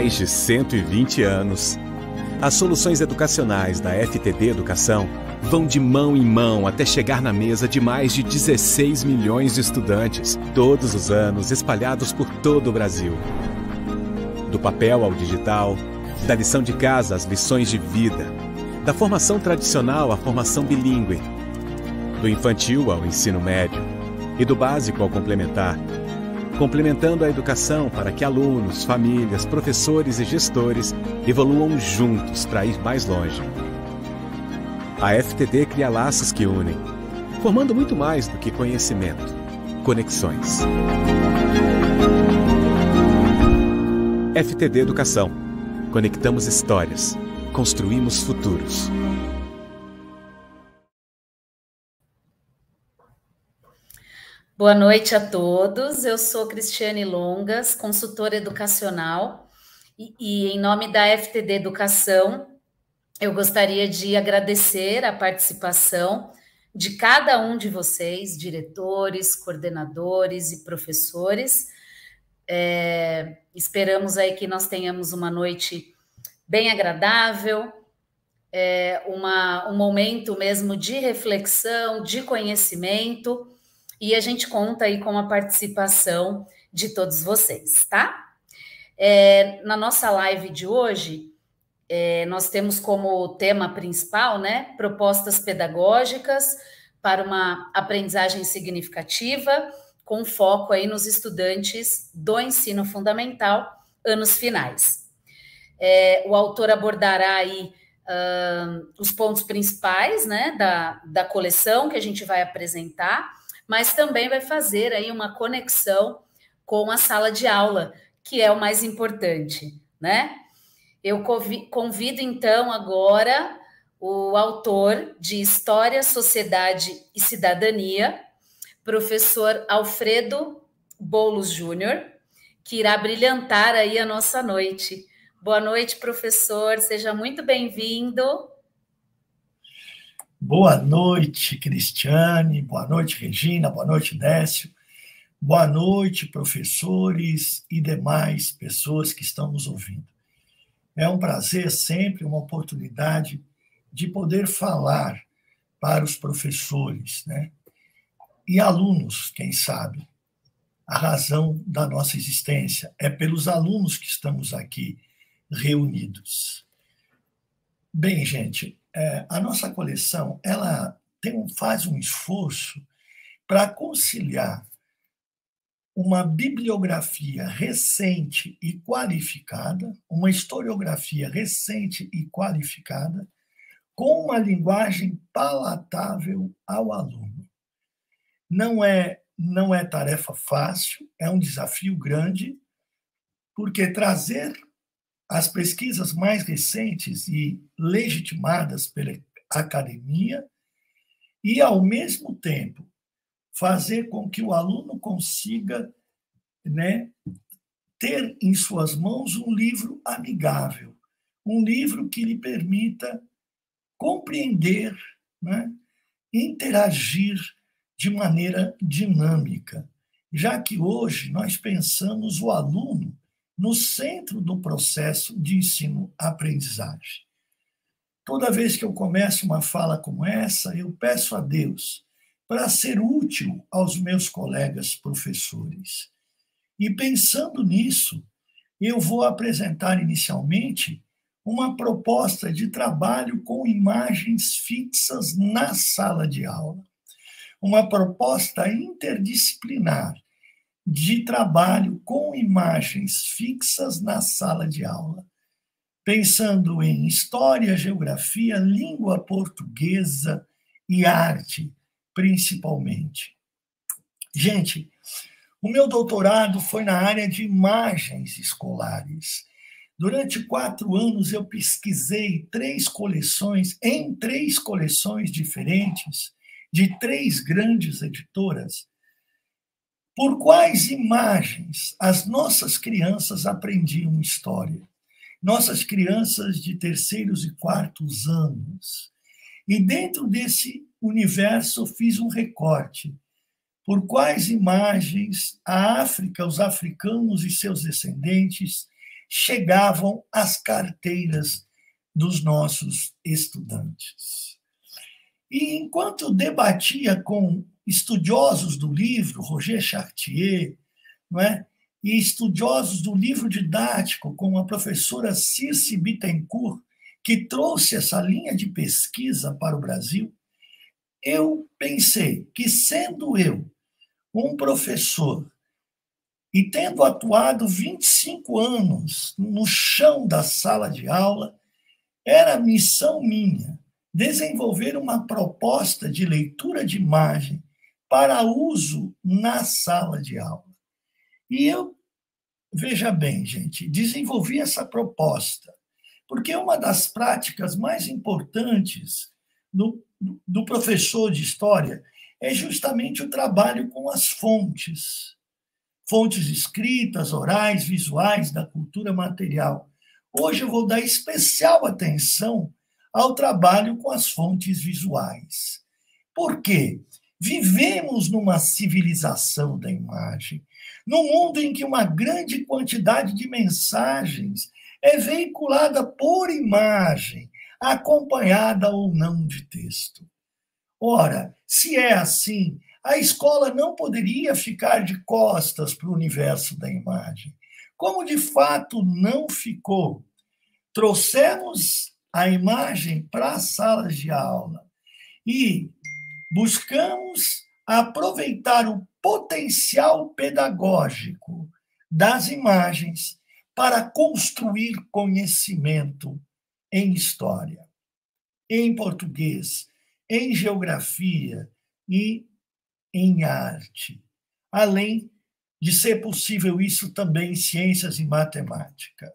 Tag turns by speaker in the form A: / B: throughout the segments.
A: mais de 120 anos, as soluções educacionais da FTD Educação vão de mão em mão até chegar na mesa de mais de 16 milhões de estudantes, todos os anos espalhados por todo o Brasil. Do papel ao digital, da lição de casa às lições de vida, da formação tradicional à formação bilíngue, do infantil ao ensino médio e do básico ao complementar, complementando a educação para que alunos, famílias, professores e gestores evoluam juntos para ir mais longe. A FTD cria laços que unem, formando muito mais do que conhecimento, conexões. FTD Educação. Conectamos histórias, construímos futuros.
B: Boa noite a todos, eu sou Cristiane Longas, consultora educacional, e em nome da FTD Educação, eu gostaria de agradecer a participação de cada um de vocês, diretores, coordenadores e professores. Esperamos aí que nós tenhamos uma noite bem agradável, um momento mesmo de reflexão, de conhecimento, e a gente conta aí com a participação de todos vocês, tá? Na nossa live de hoje, nós temos como tema principal, né, propostas pedagógicas para uma aprendizagem significativa, com foco aí nos estudantes do ensino fundamental, anos finais. O autor abordará aí os pontos principais, né, da coleção que a gente vai apresentar, mas também vai fazer aí uma conexão com a sala de aula, que é o mais importante, né? Eu convido, então, agora o autor de História, Sociedade e Cidadania, professor Alfredo Boulos Júnior, que irá brilhantar aí a nossa noite. Boa noite, professor, seja muito bem-vindo.
C: Boa noite, Cristiane, boa noite, Regina, boa noite, Décio, boa noite, professores e demais pessoas que estão nos ouvindo. É um prazer sempre, uma oportunidade de poder falar para os professores, né? E alunos, quem sabe. A razão da nossa existência é pelos alunos que estamos aqui reunidos. Bem, gente, a nossa coleção ela faz um esforço para conciliar uma bibliografia recente e qualificada, uma historiografia recente e qualificada, com uma linguagem palatável ao aluno. Não é tarefa fácil, é um desafio grande, porque trazer as pesquisas mais recentes e legitimadas pela academia e, ao mesmo tempo, fazer com que o aluno consiga, né, ter em suas mãos um livro amigável, um livro que lhe permita compreender, né, interagir de maneira dinâmica, já que hoje nós pensamos o aluno no centro do processo de ensino-aprendizagem. Toda vez que eu começo uma fala como essa, eu peço a Deus para ser útil aos meus colegas professores. E pensando nisso, eu vou apresentar inicialmente uma proposta de trabalho com imagens fixas na sala de aula. Uma proposta interdisciplinar de trabalho com imagens fixas na sala de aula, pensando em história, geografia, língua portuguesa e arte, principalmente. Gente, o meu doutorado foi na área de imagens escolares. Durante 4 anos, eu pesquisei 3 coleções, em 3 coleções diferentes, de 3 grandes editoras, por quais imagens as nossas crianças aprendiam história. Nossas crianças de 3º e 4º anos. E dentro desse universo, eu fiz um recorte. Por quais imagens a África, os africanos e seus descendentes chegavam às carteiras dos nossos estudantes. E enquanto debatia com estudiosos do livro, Roger Chartier, não é? E estudiosos do livro didático, como a professora Circe Bittencourt, que trouxe essa linha de pesquisa para o Brasil, eu pensei que, sendo eu um professor e tendo atuado 25 anos no chão da sala de aula, era missão minha desenvolver uma proposta de leitura de imagem para uso na sala de aula. E eu, veja bem, gente, desenvolvi essa proposta, porque uma das práticas mais importantes do professor de história é justamente o trabalho com as fontes escritas, orais, visuais, da cultura material. Hoje eu vou dar especial atenção ao trabalho com as fontes visuais. Por quê? Vivemos numa civilização da imagem, num mundo em que uma grande quantidade de mensagens é veiculada por imagem, acompanhada ou não de texto. Ora, se é assim, a escola não poderia ficar de costas para o universo da imagem, como de fato não ficou. Trouxemos a imagem para as salas de aula e buscamos aproveitar o potencial pedagógico das imagens para construir conhecimento em história, em português, em geografia e em arte, além de ser possível isso também em ciências e matemática.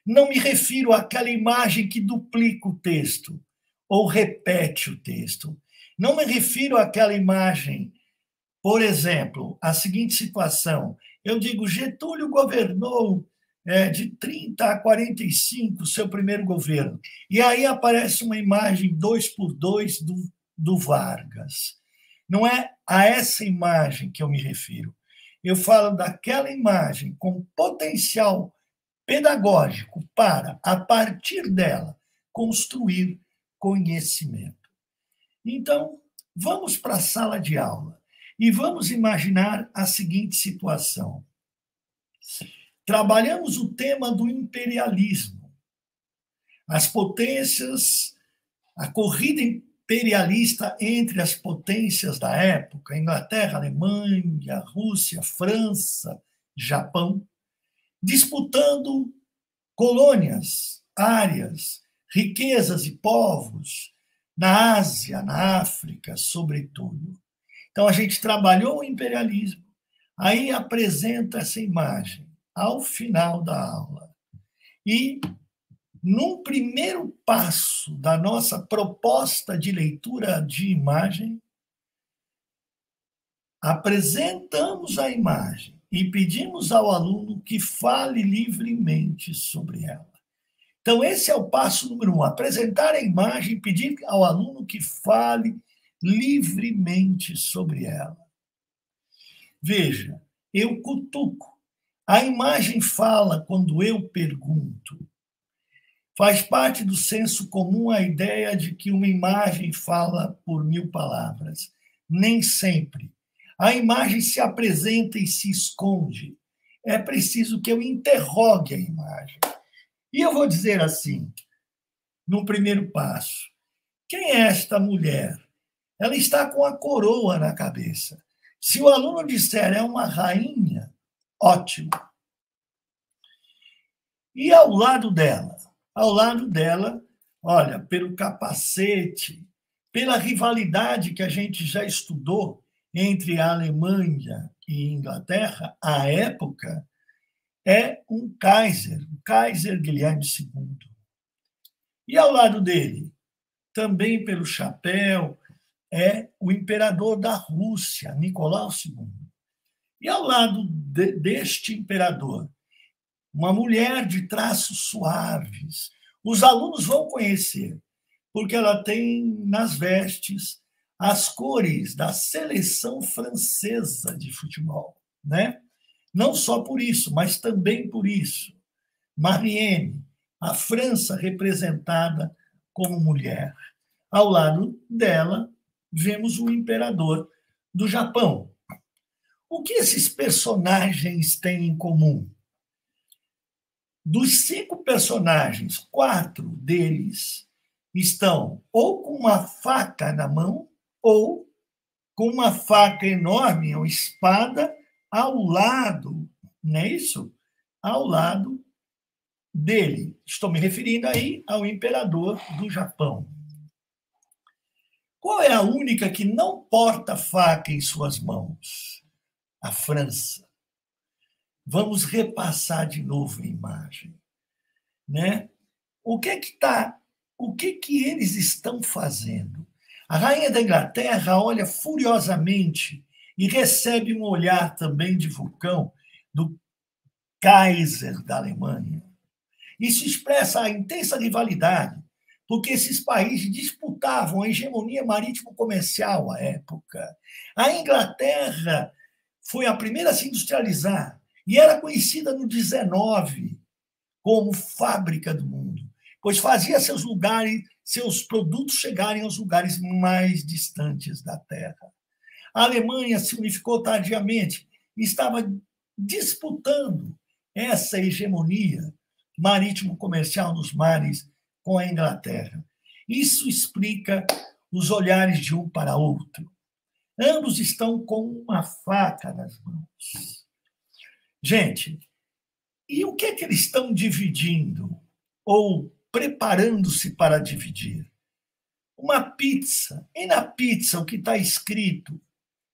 C: Não me refiro àquela imagem que duplica o texto ou repete o texto. Não me refiro àquela imagem, por exemplo, a seguinte situação. Eu digo, Getúlio governou de 30 a 45, seu primeiro governo. E aí aparece uma imagem 2x2 do Vargas. Não é a essa imagem que eu me refiro. Eu falo daquela imagem com potencial pedagógico para, a partir dela, construir conhecimento. Então, vamos para a sala de aula e vamos imaginar a seguinte situação. Trabalhamos o tema do imperialismo. As potências, a corrida imperialista entre as potências da época, Inglaterra, Alemanha, Rússia, França, Japão, disputando colônias, áreas, riquezas e povos, na Ásia, na África, sobretudo. Então, a gente trabalhou o imperialismo, aí apresenta essa imagem ao final da aula. E, num primeiro passo da nossa proposta de leitura de imagem, apresentamos a imagem e pedimos ao aluno que fale livremente sobre ela. Então, esse é o passo número 1, apresentar a imagem e pedir ao aluno que fale livremente sobre ela. Veja, eu cutuco. A imagem fala quando eu pergunto. Faz parte do senso comum a ideia de que uma imagem fala por 1000 palavras. Nem sempre. A imagem se apresenta e se esconde. É preciso que eu interrogue a imagem. E eu vou dizer assim, no primeiro passo, quem é esta mulher? Ela está com a coroa na cabeça. Se o aluno disser é uma rainha, ótimo. E ao lado dela? Ao lado dela, olha, pelo capacete, pela rivalidade que a gente já estudou entre a Alemanha e a Inglaterra, à época, é um Kaiser, o Kaiser Guilherme II. E ao lado dele, também pelo chapéu, é o imperador da Rússia, Nicolau II. E ao lado deste imperador, uma mulher de traços suaves. Os alunos vão conhecer, porque ela tem nas vestes as cores da seleção francesa de futebol, né? Não só por isso, mas também por isso. Marielle, a França representada como mulher. Ao lado dela, vemos o imperador do Japão. O que esses personagens têm em comum? Dos 5 personagens, 4 deles estão ou com uma faca na mão ou com uma faca enorme, uma espada, ao lado, não é isso? Ao lado dele. Estou me referindo aí ao imperador do Japão. Qual é a única que não porta faca em suas mãos? A França. Vamos repassar de novo a imagem, né? O que eles estão fazendo? A rainha da Inglaterra olha furiosamente e recebe um olhar também de vulcão do Kaiser da Alemanha. Isso expressa a intensa rivalidade, porque esses países disputavam a hegemonia marítimo-comercial à época. A Inglaterra foi a primeira a se industrializar e era conhecida no 19 como fábrica do mundo, pois fazia seus produtos chegarem aos lugares mais distantes da Terra. A Alemanha se unificou tardiamente e estava disputando essa hegemonia marítimo-comercial nos mares com a Inglaterra. Isso explica os olhares de um para outro. Ambos estão com uma faca nas mãos. Gente, e o que é que eles estão dividindo ou preparando-se para dividir? Uma pizza. E na pizza o que está escrito?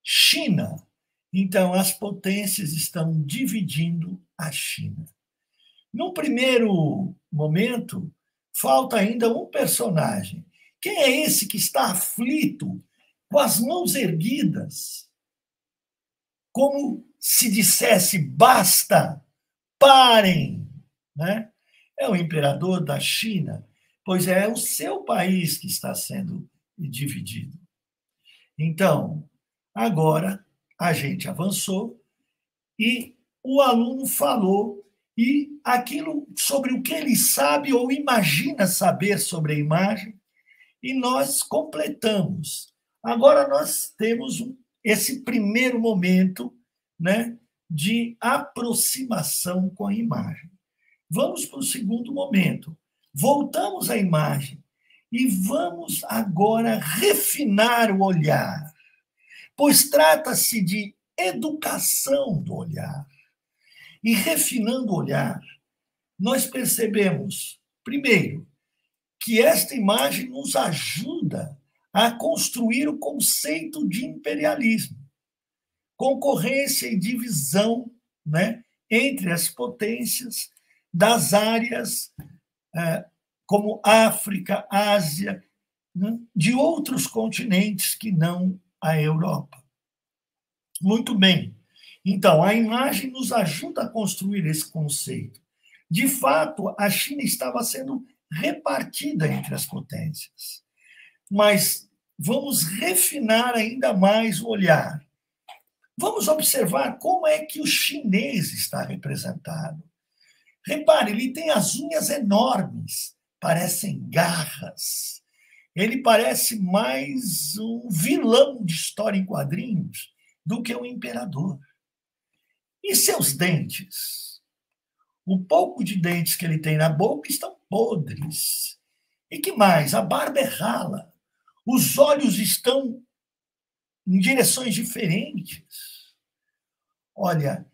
C: China. Então, as potências estão dividindo a China. Num primeiro momento, falta ainda um personagem. Quem é esse que está aflito, com as mãos erguidas, como se dissesse, basta, parem, né? É o imperador da China, pois é o seu país que está sendo dividido. Então, agora a gente avançou e o aluno falou e aquilo sobre o que ele sabe ou imagina saber sobre a imagem, e nós completamos. Agora nós temos esse primeiro momento, né, de aproximação com a imagem. Vamos para o segundo momento. Voltamos à imagem e vamos agora refinar o olhar, pois trata-se de educação do olhar. E refinando o olhar, nós percebemos, primeiro, que esta imagem nos ajuda a construir o conceito de imperialismo, concorrência e divisão, né, entre as potências das áreas como África, Ásia, né, de outros continentes que não a Europa. Muito bem. Então, a imagem nos ajuda a construir esse conceito. De fato, a China estava sendo repartida entre as potências. Mas vamos refinar ainda mais o olhar. Vamos observar como é que o chinês está representado. Repare, ele tem as unhas enormes, parecem garras. Ele parece mais um vilão de história em quadrinhos do que um imperador. E seus dentes? O pouco de dentes que ele tem na boca estão podres. E que mais? A barba é rala. Os olhos estão em direções diferentes. Olha,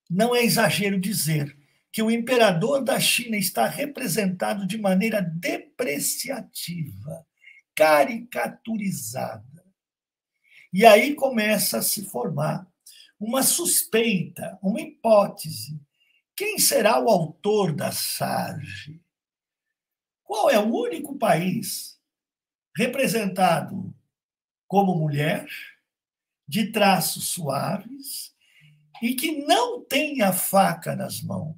C: não é exagero dizer que o imperador da China está representado de maneira depreciativa, caricaturizada. E aí começa a se formar uma suspeita, uma hipótese. Quem será o autor da sarje? Qual é o único país representado como mulher, de traços suaves, e que não tem a faca nas mãos?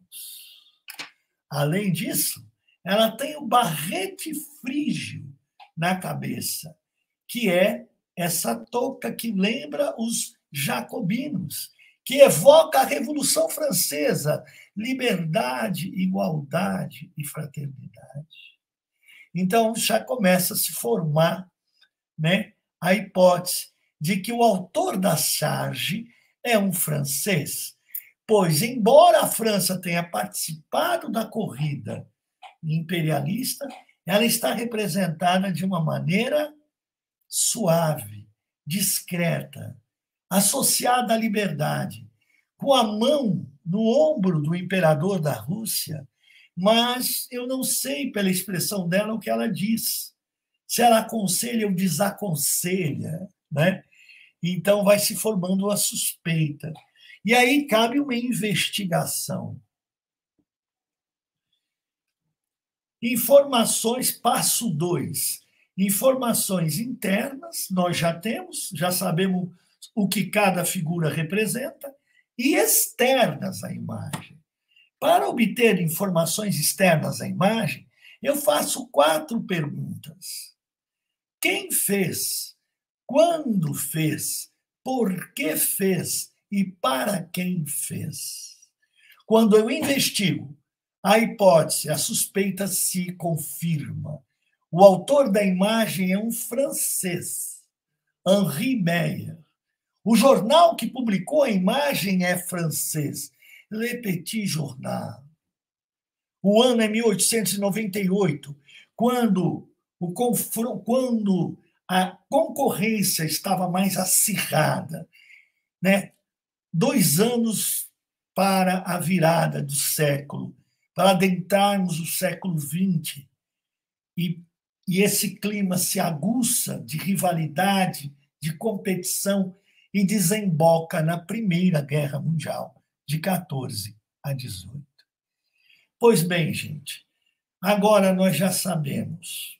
C: Além disso, ela tem o barrete frígio na cabeça, que é essa touca que lembra os jacobinos, que evoca a Revolução Francesa, liberdade, igualdade e fraternidade. Então, já começa a se formar, né, a hipótese de que o autor da charge é um francês, pois, embora a França tenha participado da corrida imperialista, ela está representada de uma maneira suave, discreta, associada à liberdade, com a mão no ombro do imperador da Rússia, mas eu não sei, pela expressão dela, o que ela diz. Se ela aconselha ou desaconselha, né? Então vai se formando uma suspeita. E aí cabe uma investigação. Informações, passo 2. Informações internas, nós já temos, já sabemos o que cada figura representa, e externas à imagem. Para obter informações externas à imagem, eu faço 4 perguntas. Quem fez? Quando fez? Por que fez? E para quem fez? Quando eu investigo, a hipótese, a suspeita se confirma. O autor da imagem é um francês, Henri Meyer. O jornal que publicou a imagem é francês, Le Petit Journal. O ano é 1898, quando a concorrência estava mais acirrada, né? 2 anos para a virada do século, para adentrarmos o século XX, e esse clima se aguça de rivalidade, de competição, e desemboca na Primeira Guerra Mundial, de 14 a 18. Pois bem, gente, agora nós já sabemos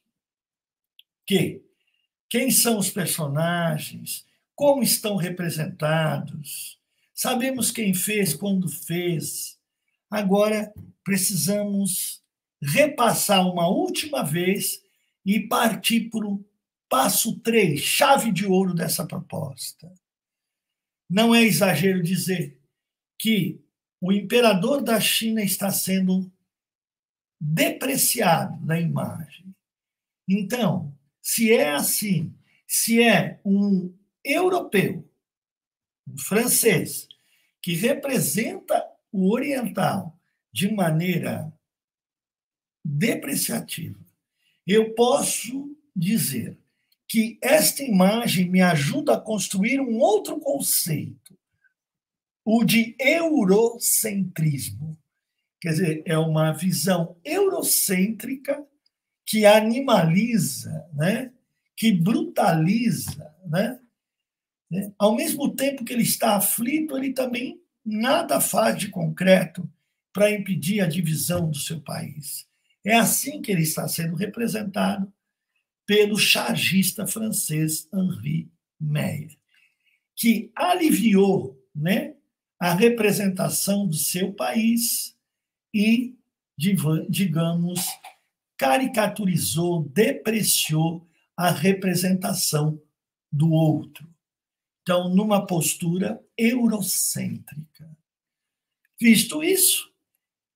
C: quem são os personagens, como estão representados, sabemos quem fez, quando fez. Agora precisamos repassar uma última vez e partir para o passo 3, chave de ouro dessa proposta. Não é exagero dizer que o imperador da China está sendo depreciado na imagem. Então, se é assim, se é um europeu, um francês, que representa o oriental de maneira depreciativa, eu posso dizer que esta imagem me ajuda a construir um outro conceito, o de eurocentrismo. Quer dizer, é uma visão eurocêntrica que animaliza, né? Que brutaliza, né? Ao mesmo tempo que ele está aflito, ele também nada faz de concreto para impedir a divisão do seu país. É assim que ele está sendo representado pelo chargista francês Henri Meyer, que aliviou, né, a representação do seu país e, digamos, caricaturizou, depreciou a representação do outro. Então, numa postura eurocêntrica. Visto isso,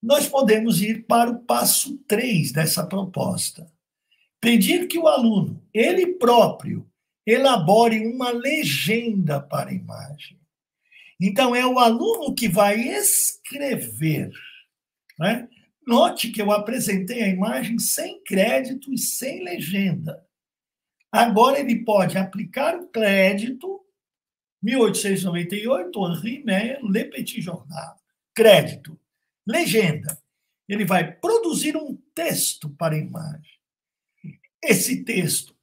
C: nós podemos ir para o passo 3 dessa proposta. Pedir que o aluno, ele próprio, elabore uma legenda para a imagem. Então, é o aluno que vai escrever, né? Note que eu apresentei a imagem sem crédito e sem legenda. Agora ele pode aplicar o crédito, 1898, Henri Meyer, Le Petit Journal. Crédito. Legenda. Ele vai produzir um texto para a imagem. Esse texto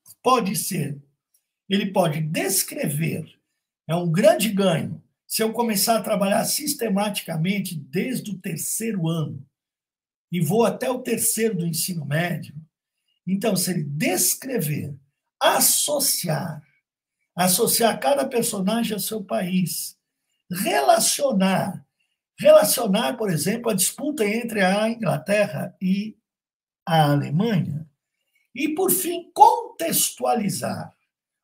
C: ele pode descrever, é um grande ganho, se eu começar a trabalhar sistematicamente desde o 3º ano, e vou até o 3º do ensino médio. Então, se ele descrever, associar cada personagem ao seu país, relacionar, por exemplo, a disputa entre a Inglaterra e a Alemanha, e, por fim, contextualizar.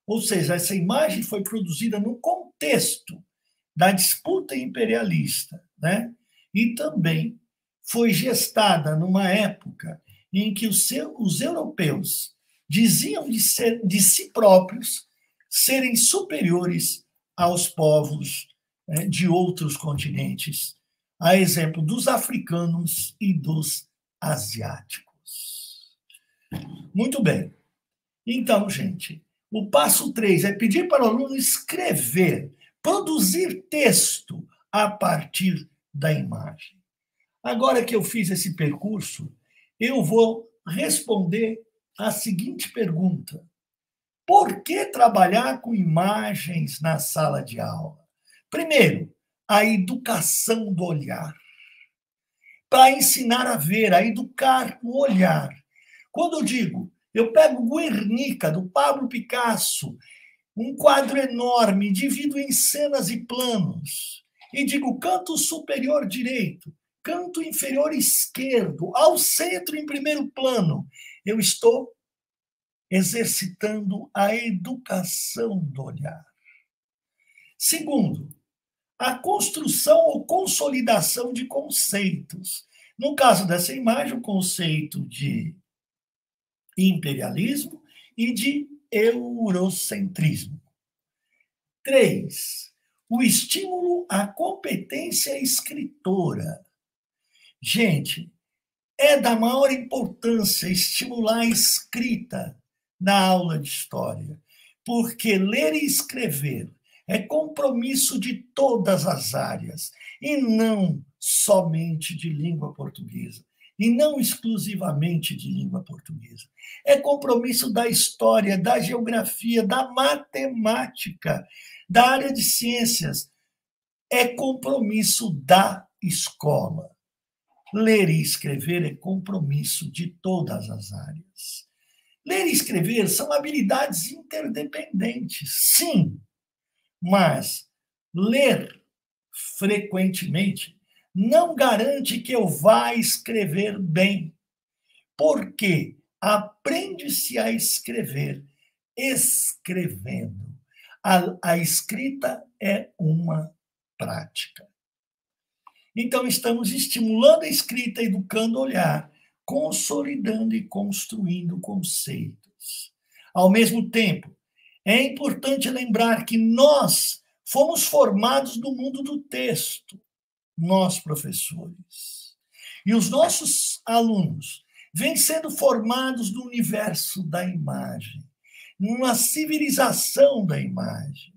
C: Ou seja, essa imagem foi produzida no contexto da disputa imperialista, né? E também foi gestada numa época em que os europeus diziam de si próprios serem superiores aos povos de outros continentes, a exemplo dos africanos e dos asiáticos. Muito bem. Então, gente, o passo 3 é pedir para o aluno escrever, produzir texto a partir da imagem. Agora que eu fiz esse percurso, eu vou responder a seguinte pergunta: por que trabalhar com imagens na sala de aula? Primeiro, a educação do olhar. Para ensinar a ver, a educar o olhar. Quando eu digo, eu pego Guernica, do Pablo Picasso, um quadro enorme, divido em cenas e planos, e digo canto superior direito, canto inferior esquerdo, ao centro em primeiro plano. Eu estou exercitando a educação do olhar. Segundo, a construção ou consolidação de conceitos. No caso dessa imagem, o conceito de imperialismo e de eurocentrismo. 3, o estímulo à competência escritora. Gente, é da maior importância estimular a escrita na aula de história, porque ler e escrever é compromisso de todas as áreas, e não somente de língua portuguesa, e não exclusivamente de língua portuguesa. É compromisso da história, da geografia, da matemática, da área de ciências. É compromisso da escola. Ler e escrever é compromisso de todas as áreas. Ler e escrever são habilidades interdependentes, sim, mas ler frequentemente não garante que eu vá escrever bem, porque aprende-se a escrever escrevendo. A escrita é uma prática. Então, estamos estimulando a escrita, educando o olhar, consolidando e construindo conceitos. Ao mesmo tempo, é importante lembrar que nós fomos formados no mundo do texto, nós, professores. E os nossos alunos vêm sendo formados no universo da imagem, numa civilização da imagem.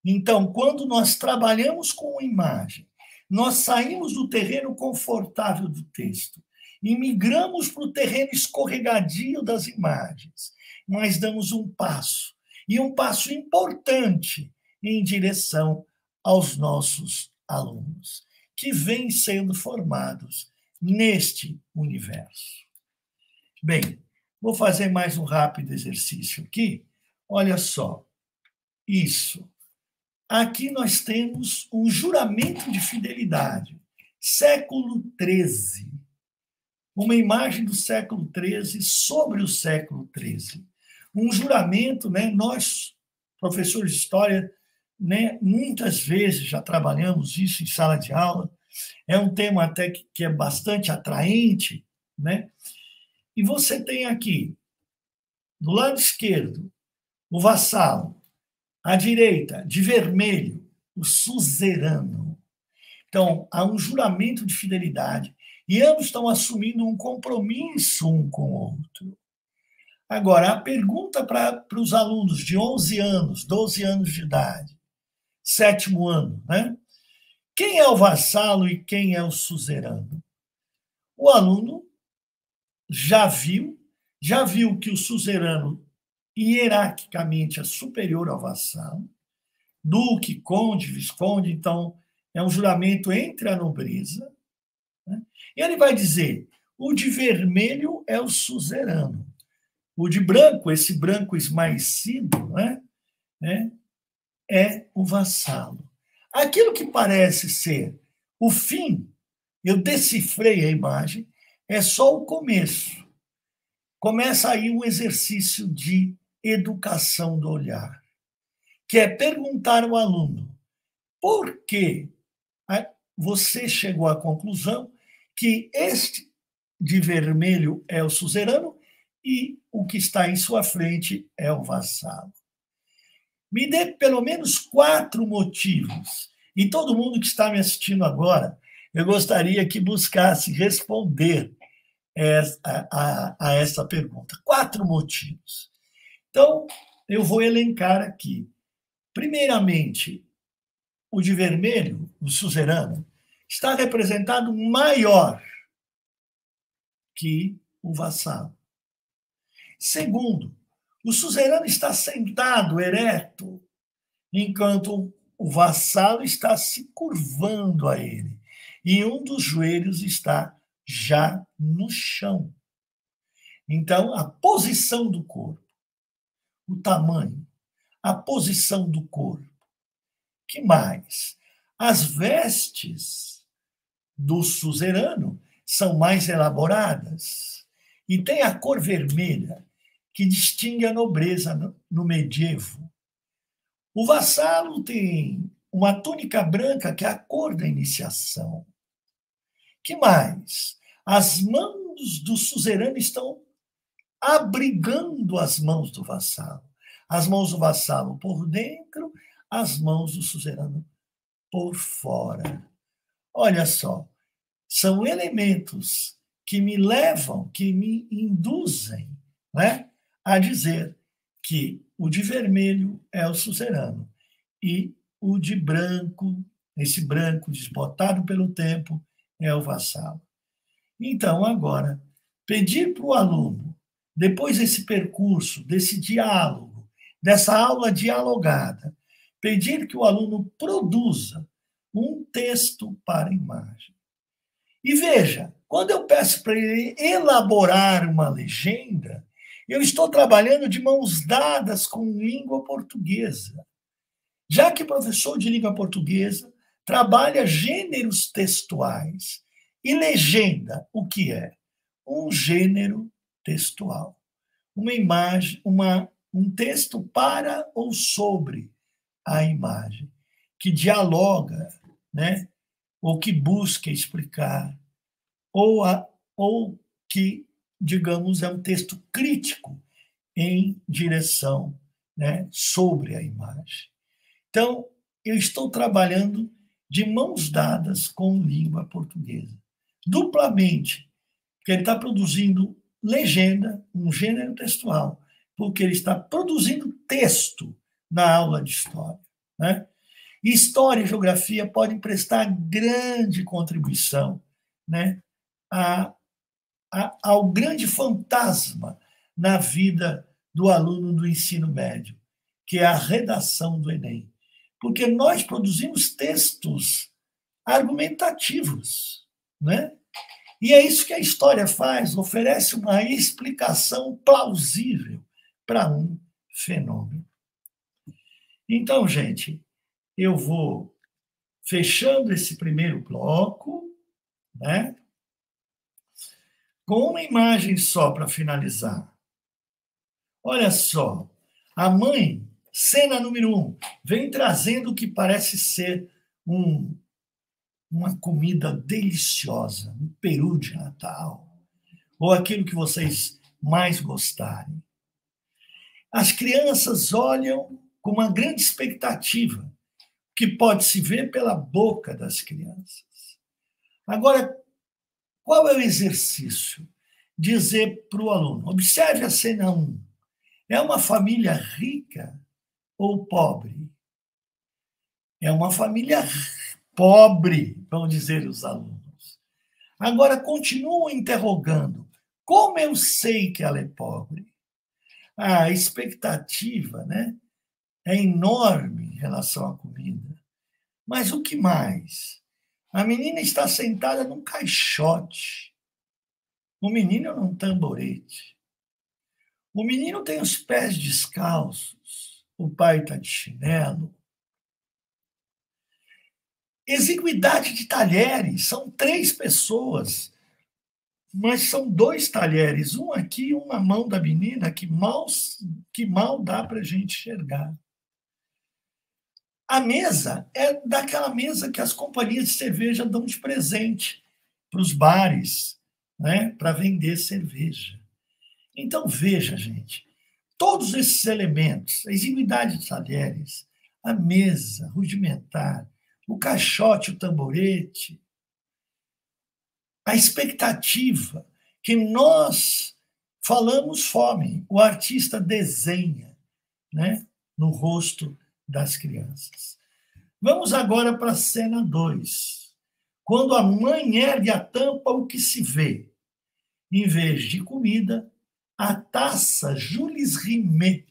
C: Então, quando nós trabalhamos com imagem, nós saímos do terreno confortável do texto e migramos para o terreno escorregadio das imagens, mas damos um passo, e um passo importante em direção aos nossos alunos, que vêm sendo formados neste universo. Bem, vou fazer mais um rápido exercício aqui. Olha só, isso. Aqui nós temos um juramento de fidelidade, século XIII. Uma imagem do século XIII sobre o século XIII. Um juramento, né? Nós, professores de história, né, muitas vezes já trabalhamos isso em sala de aula. É um tema até que é bastante atraente, né? E você tem aqui, do lado esquerdo, o vassalo. À direita, de vermelho, o suzerano. Então, há um juramento de fidelidade e ambos estão assumindo um compromisso um com o outro. Agora, a pergunta para os alunos de 11 anos, 12 anos de idade, 7º ano, né? Quem é o vassalo e quem é o suzerano? O aluno já viu que o suzerano hierarquicamente é superior ao vassalo, duque, conde, visconde, então é um juramento entre a nobreza, né? E ele vai dizer, o de vermelho é o suzerano, o de branco, esse branco esmaecido, né, é o vassalo. Aquilo que parece ser o fim, eu decifrei a imagem, é só o começo. Começa aí um exercício de educação do olhar, que é perguntar ao aluno, Por que você chegou à conclusão que este de vermelho é o suzerano e o que está em sua frente é o vassalo? Me dê pelo menos 4 motivos. E todo mundo que está me assistindo agora, eu gostaria que buscasse responder a essa pergunta. 4 motivos. Então, eu vou elencar aqui. Primeiramente, o de vermelho, o suzerano, está representado maior que o vassalo. Segundo, o suzerano está sentado, ereto, enquanto o vassalo está se curvando a ele. E um dos joelhos está já no chão. Então, a posição do corpo, o tamanho, a posição do corpo. Que mais? As vestes do suzerano são mais elaboradas e tem a cor vermelha, que distingue a nobreza no medievo. O vassalo tem uma túnica branca, que é a cor da iniciação. Que mais? As mãos do suzerano estão abrigando as mãos do vassalo. As mãos do vassalo por dentro, as mãos do suzerano por fora. Olha só, são elementos que me levam, que me induzem, né, a dizer que o de vermelho é o suzerano e o de branco, esse branco desbotado pelo tempo, é o vassalo. Então, agora, pedir para o aluno, depois desse percurso, desse diálogo, dessa aula dialogada, pedir que o aluno produza um texto para a imagem. E veja, quando eu peço para ele elaborar uma legenda, eu estou trabalhando de mãos dadas com língua portuguesa. Já que professor de língua portuguesa trabalha gêneros textuais. E legenda, o que é? Um gênero textual. Uma imagem, um texto para ou sobre a imagem, que dialoga, né? Ou que busca explicar, ou que, digamos, é um texto crítico em direção, né, sobre a imagem. Então, eu estou trabalhando de mãos dadas com língua portuguesa. Duplamente, porque ele está produzindo legenda, um gênero textual, porque ele está produzindo texto na aula de história, né? História e geografia podem prestar grande contribuição, né, ao grande fantasma na vida do aluno do ensino médio, que é a redação do Enem. Porque nós produzimos textos argumentativos, né? E é isso que a história faz, oferece uma explicação plausível para um fenômeno. Então, gente, eu vou fechando esse primeiro bloco, né, com uma imagem só para finalizar. Olha só, a mãe, cena número 1, vem trazendo o que parece ser uma comida deliciosa, um peru de Natal, ou aquilo que vocês mais gostarem. As crianças olham com uma grande expectativa, que pode se ver pela boca das crianças. Agora, qual é o exercício? Dizer para o aluno, observe a cena 1. É uma família rica ou pobre? É uma família pobre, vão dizer os alunos. Agora, continuam interrogando. Como eu sei que ela é pobre? A expectativa, né, é enorme em relação à comida. Mas o que mais? A menina está sentada num caixote. O menino num tamborete. O menino tem os pés descalços. O pai está de chinelo. Exiguidade de talheres. São 3 pessoas, mas são 2 talheres. Um aqui e um na mão da menina, que mal dá para a gente enxergar. A mesa é daquela mesa que as companhias de cerveja dão de presente para os bares, né, para vender cerveja. Então, veja, gente, todos esses elementos, a exiguidade de talheres, a mesa rudimentar, o caixote, o tamborete, a expectativa que nós falamos fome, o artista desenha, né, no rosto das crianças. Vamos agora para a cena 2. Quando a mãe ergue a tampa, o que se vê? Em vez de comida, a taça Jules Rimet,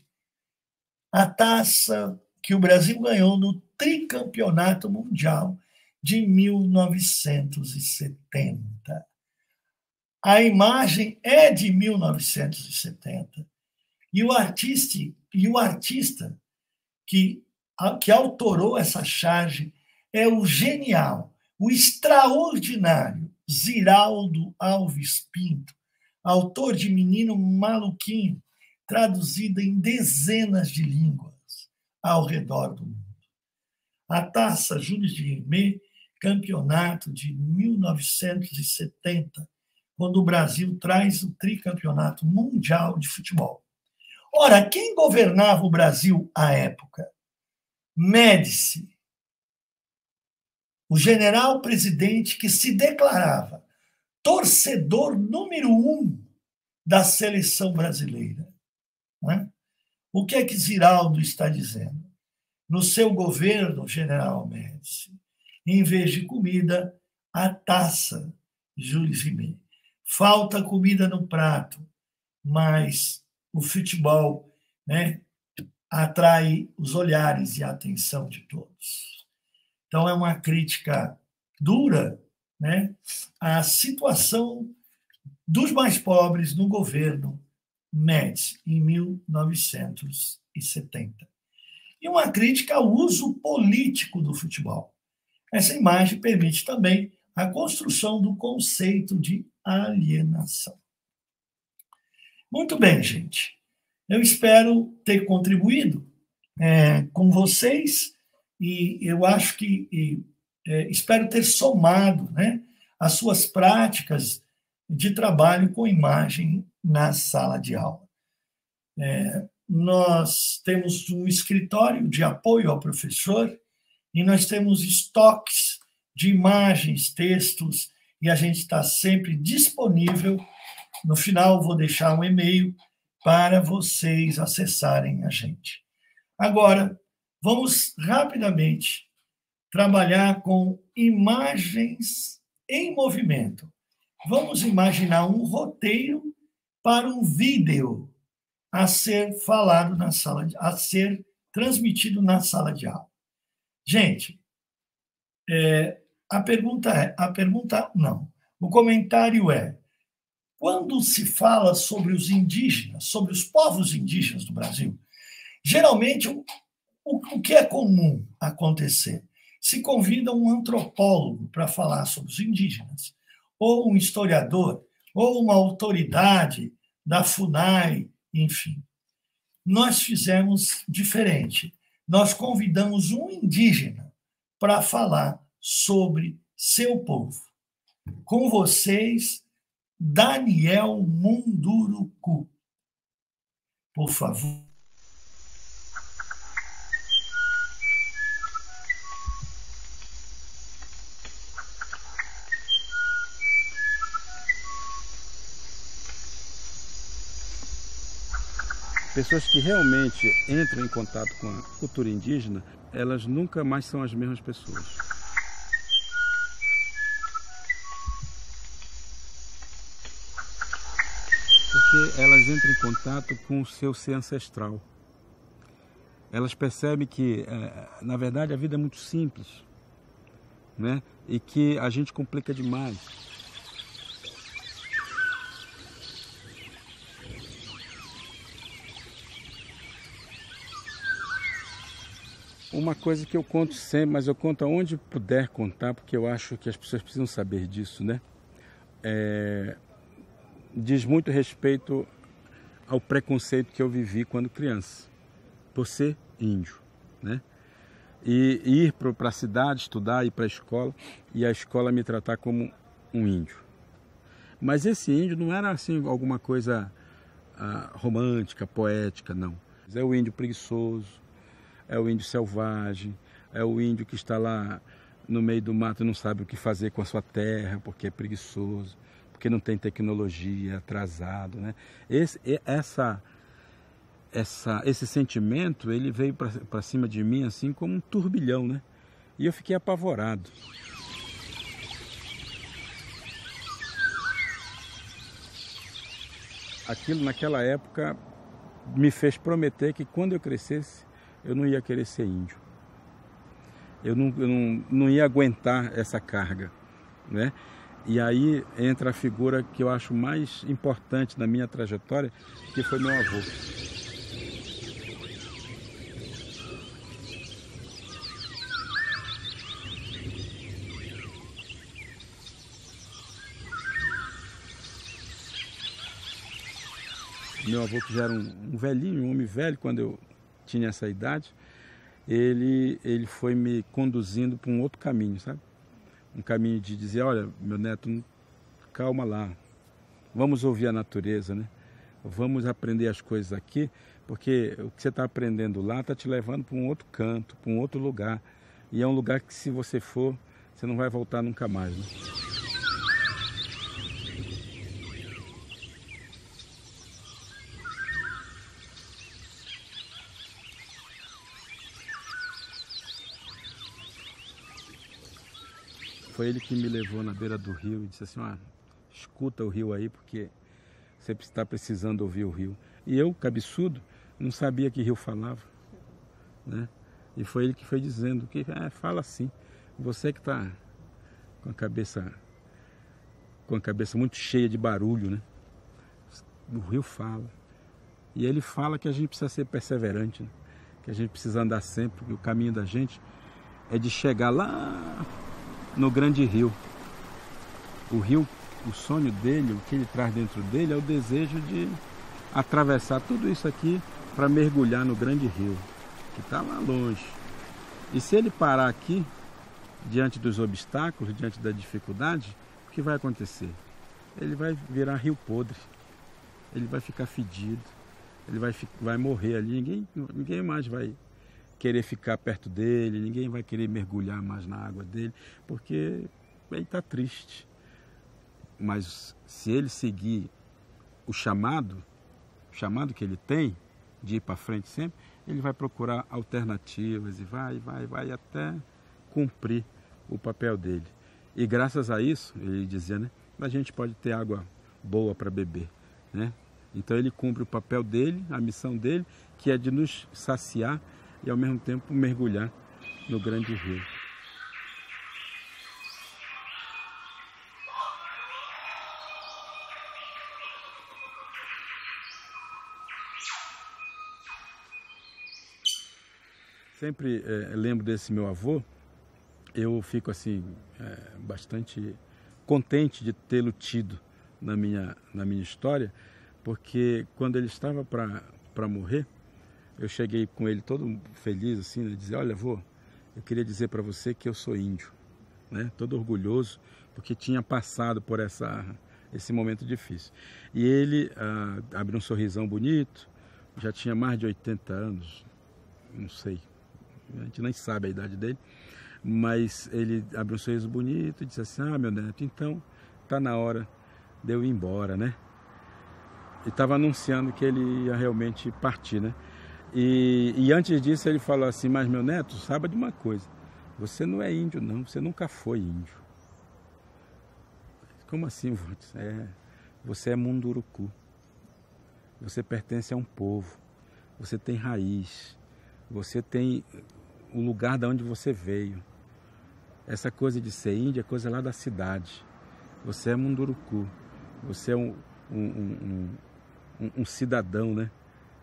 C: a taça que o Brasil ganhou no tricampeonato mundial de 1970. A imagem é de 1970 e o artista que autorou essa charge é o genial, o extraordinário Ziraldo Alves Pinto, autor de Menino Maluquinho, traduzida em dezenas de línguas ao redor do mundo. A taça Jules Rimet, campeonato de 1970, quando o Brasil traz o tricampeonato mundial de futebol. Ora, quem governava o Brasil à época? Médici, o general-presidente que se declarava torcedor número 1 da seleção brasileira. Né? O que é que Ziraldo está dizendo? No seu governo, general Médici, em vez de comida, a taça Jules Rimet. Falta comida no prato, mas o futebol, né, atrai os olhares e a atenção de todos. Então, é uma crítica dura, né, à situação dos mais pobres no governo Médici, em 1970. E uma crítica ao uso político do futebol. Essa imagem permite também a construção do conceito de alienação. Muito bem, gente. Eu espero ter contribuído com vocês e eu acho que espero ter somado, né, as suas práticas de trabalho com imagem na sala de aula. Nós temos um escritório de apoio ao professor e nós temos estoques de imagens, textos, e a gente está sempre disponível. No final, vou deixar um e-mail para vocês acessarem a gente. Agora, vamos rapidamente trabalhar com imagens em movimento. Vamos imaginar um roteiro para um vídeo a ser falado na sala, a ser transmitido na sala de aula. Gente, o comentário é: quando se fala sobre os indígenas, sobre os povos indígenas do Brasil, geralmente o que é comum acontecer? Se convida um antropólogo para falar sobre os indígenas, ou um historiador, ou uma autoridade da FUNAI, enfim. Nós fizemos diferente. Nós convidamos um indígena para falar sobre seu povo. Com vocês, Daniel Munduruku. Por favor.
D: Pessoas que realmente entram em contato com a cultura indígena, elas nunca mais são as mesmas pessoas. Porque elas entram em contato com o seu ser ancestral. Elas percebem que, na verdade, a vida é muito simples, né? E que a gente complica demais. Uma coisa que eu conto sempre, mas eu conto aonde puder contar, porque eu acho que as pessoas precisam saber disso, né? Diz muito respeito ao preconceito que eu vivi quando criança, por ser índio, né? e ir para a cidade, estudar, ir para a escola, e a escola me tratar como um índio. Mas esse índio não era assim alguma coisa romântica, poética, não. É o índio preguiçoso, é o índio selvagem, é o índio que está lá no meio do mato e não sabe o que fazer com a sua terra, porque é preguiçoso, porque não tem tecnologia, atrasado, né? Esse sentimento, ele veio para cima de mim assim como um turbilhão, né? E eu fiquei apavorado. Aquilo naquela época me fez prometer que quando eu crescesse, eu não ia querer ser índio. Eu não ia aguentar essa carga, né? E aí entra a figura que eu acho mais importante na minha trajetória, que foi meu avô. Meu avô, que já era um velhinho, um homem velho, quando eu tinha essa idade, ele foi me conduzindo para um outro caminho, sabe? Um caminho de dizer, olha, meu neto, calma lá, vamos ouvir a natureza, né? Vamos aprender as coisas aqui, porque o que você está aprendendo lá está te levando para um outro canto, para um outro lugar. E é um lugar que, se você for, você não vai voltar nunca mais, né? Foi ele que me levou na beira do rio e disse assim, escuta o rio aí, porque você está precisando ouvir o rio. E eu, cabeçudo, não sabia que rio falava, né? E foi ele que foi dizendo que fala assim. Você que está com a cabeça muito cheia de barulho, né? O rio fala. E ele fala que a gente precisa ser perseverante, né? Que a gente precisa andar sempre, que o caminho da gente é de chegar lá no grande rio. O rio, o sonho dele, o que ele traz dentro dele é o desejo de atravessar tudo isso aqui para mergulhar no grande rio, que está lá longe. E se ele parar aqui, diante dos obstáculos, diante da dificuldade, o que vai acontecer? Ele vai virar rio podre, ele vai ficar fedido, ele vai morrer ali, ninguém mais vai querer ficar perto dele, ninguém vai querer mergulhar mais na água dele, porque ele está triste. Mas se ele seguir o chamado que ele tem, de ir para frente sempre, ele vai procurar alternativas e vai até cumprir o papel dele. E graças a isso, ele dizia, né, a gente pode ter água boa para beber, né? Então ele cumpre o papel dele, a missão dele, que é de nos saciar e ao mesmo tempo mergulhar no grande rio. Sempre lembro desse meu avô, eu fico assim bastante contente de tê-lo tido na minha história, porque quando ele estava para morrer, eu cheguei com ele todo feliz, assim, né, dizer, olha, avô, eu queria dizer para você que eu sou índio, né? Todo orgulhoso, porque tinha passado por esse momento difícil. E ele abriu um sorrisão bonito, já tinha mais de 80 anos, não sei, a gente nem sabe a idade dele, mas ele abriu um sorriso bonito e disse assim, meu neto, então tá na hora de eu ir embora, né? E estava anunciando que ele ia realmente partir, né? E antes disso ele falou assim, mas meu neto, saiba de uma coisa, você não é índio não, você nunca foi índio. Como assim, vô? Você é munduruku, você pertence a um povo, você tem raiz, você tem o lugar de onde você veio. Essa coisa de ser índio é coisa lá da cidade. Você é munduruku, você é um cidadão, né?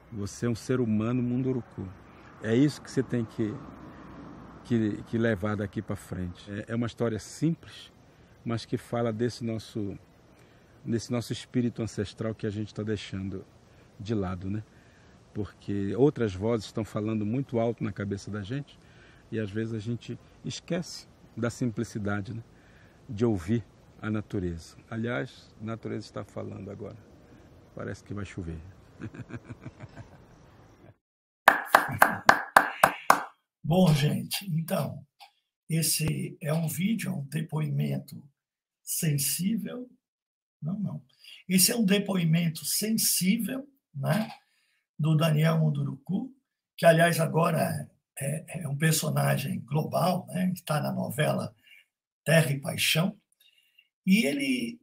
D: Você é um ser humano munduruku. É isso que você tem que levar daqui para frente. É uma história simples, mas que fala desse nosso espírito ancestral que a gente está deixando de lado, né? Porque outras vozes estão falando muito alto na cabeça da gente E às vezes a gente esquece da simplicidade, né? De ouvir a natureza. Aliás, a natureza está falando agora. Parece que vai chover.
C: Bom, gente, então, esse é um vídeo, é um depoimento sensível. Não. Esse é um depoimento sensível, né, do Daniel Munduruku, que, aliás, agora é um personagem global, né, está na novela Terra e Paixão, e ele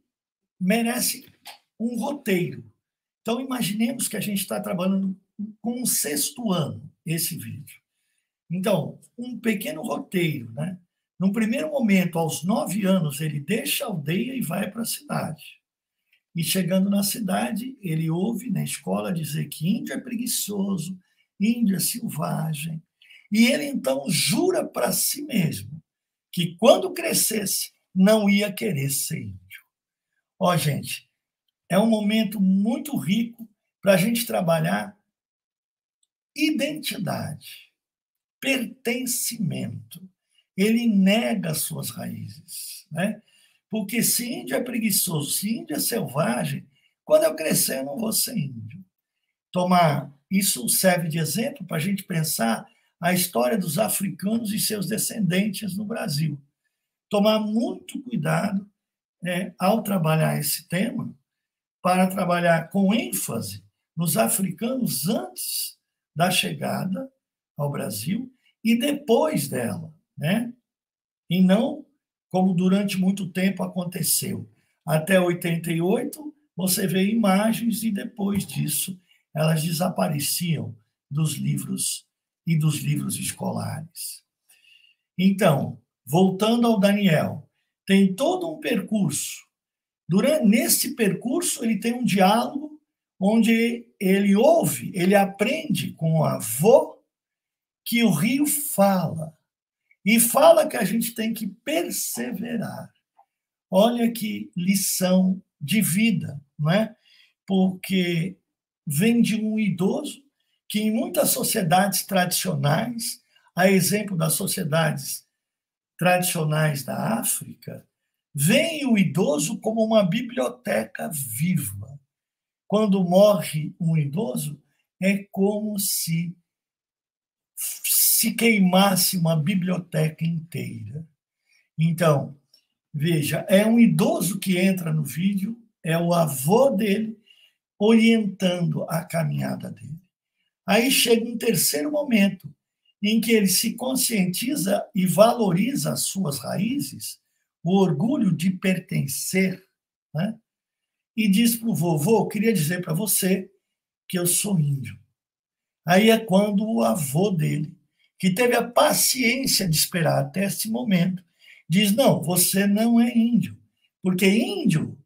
C: merece um roteiro. Então, imaginemos que a gente está trabalhando com um 6º ano, esse vídeo. Então, um pequeno roteiro, né? Num primeiro momento, aos 9 anos, ele deixa a aldeia e vai para a cidade. E chegando na cidade, ele ouve na escola dizer que índio é preguiçoso, índio é selvagem. E ele, então, jura para si mesmo que, quando crescesse, não ia querer ser índio. Ó, gente, é um momento muito rico para a gente trabalhar identidade, pertencimento. Ele nega suas raízes, né? Porque se índio é preguiçoso, se índio é selvagem, quando eu crescer eu não vou ser índio. Isso serve de exemplo para a gente pensar a história dos africanos e seus descendentes no Brasil. Tomar muito cuidado ao trabalhar esse tema, para trabalhar com ênfase nos africanos antes da chegada ao Brasil e depois dela, né? E não como durante muito tempo aconteceu. Até 88, você vê imagens e depois disso elas desapareciam dos livros e dos livros escolares. Então, voltando ao Daniel, tem todo um percurso. Nesse percurso, ele tem um diálogo onde ele ouve, ele aprende com o avô que o rio fala. E fala que a gente tem que perseverar. Olha que lição de vida, não é? Porque vem de um idoso que, em muitas sociedades tradicionais, a exemplo das sociedades tradicionais da África, vem o idoso como uma biblioteca viva. Quando morre um idoso, é como se queimasse uma biblioteca inteira. Então, veja, é um idoso que entra no vídeo, é o avô dele orientando a caminhada dele. Aí chega um terceiro momento, em que ele se conscientiza e valoriza as suas raízes, o orgulho de pertencer, né? E diz para o vovô, queria dizer para você que eu sou índio. Aí é quando o avô dele, que teve a paciência de esperar até esse momento, diz, não, você não é índio, porque índio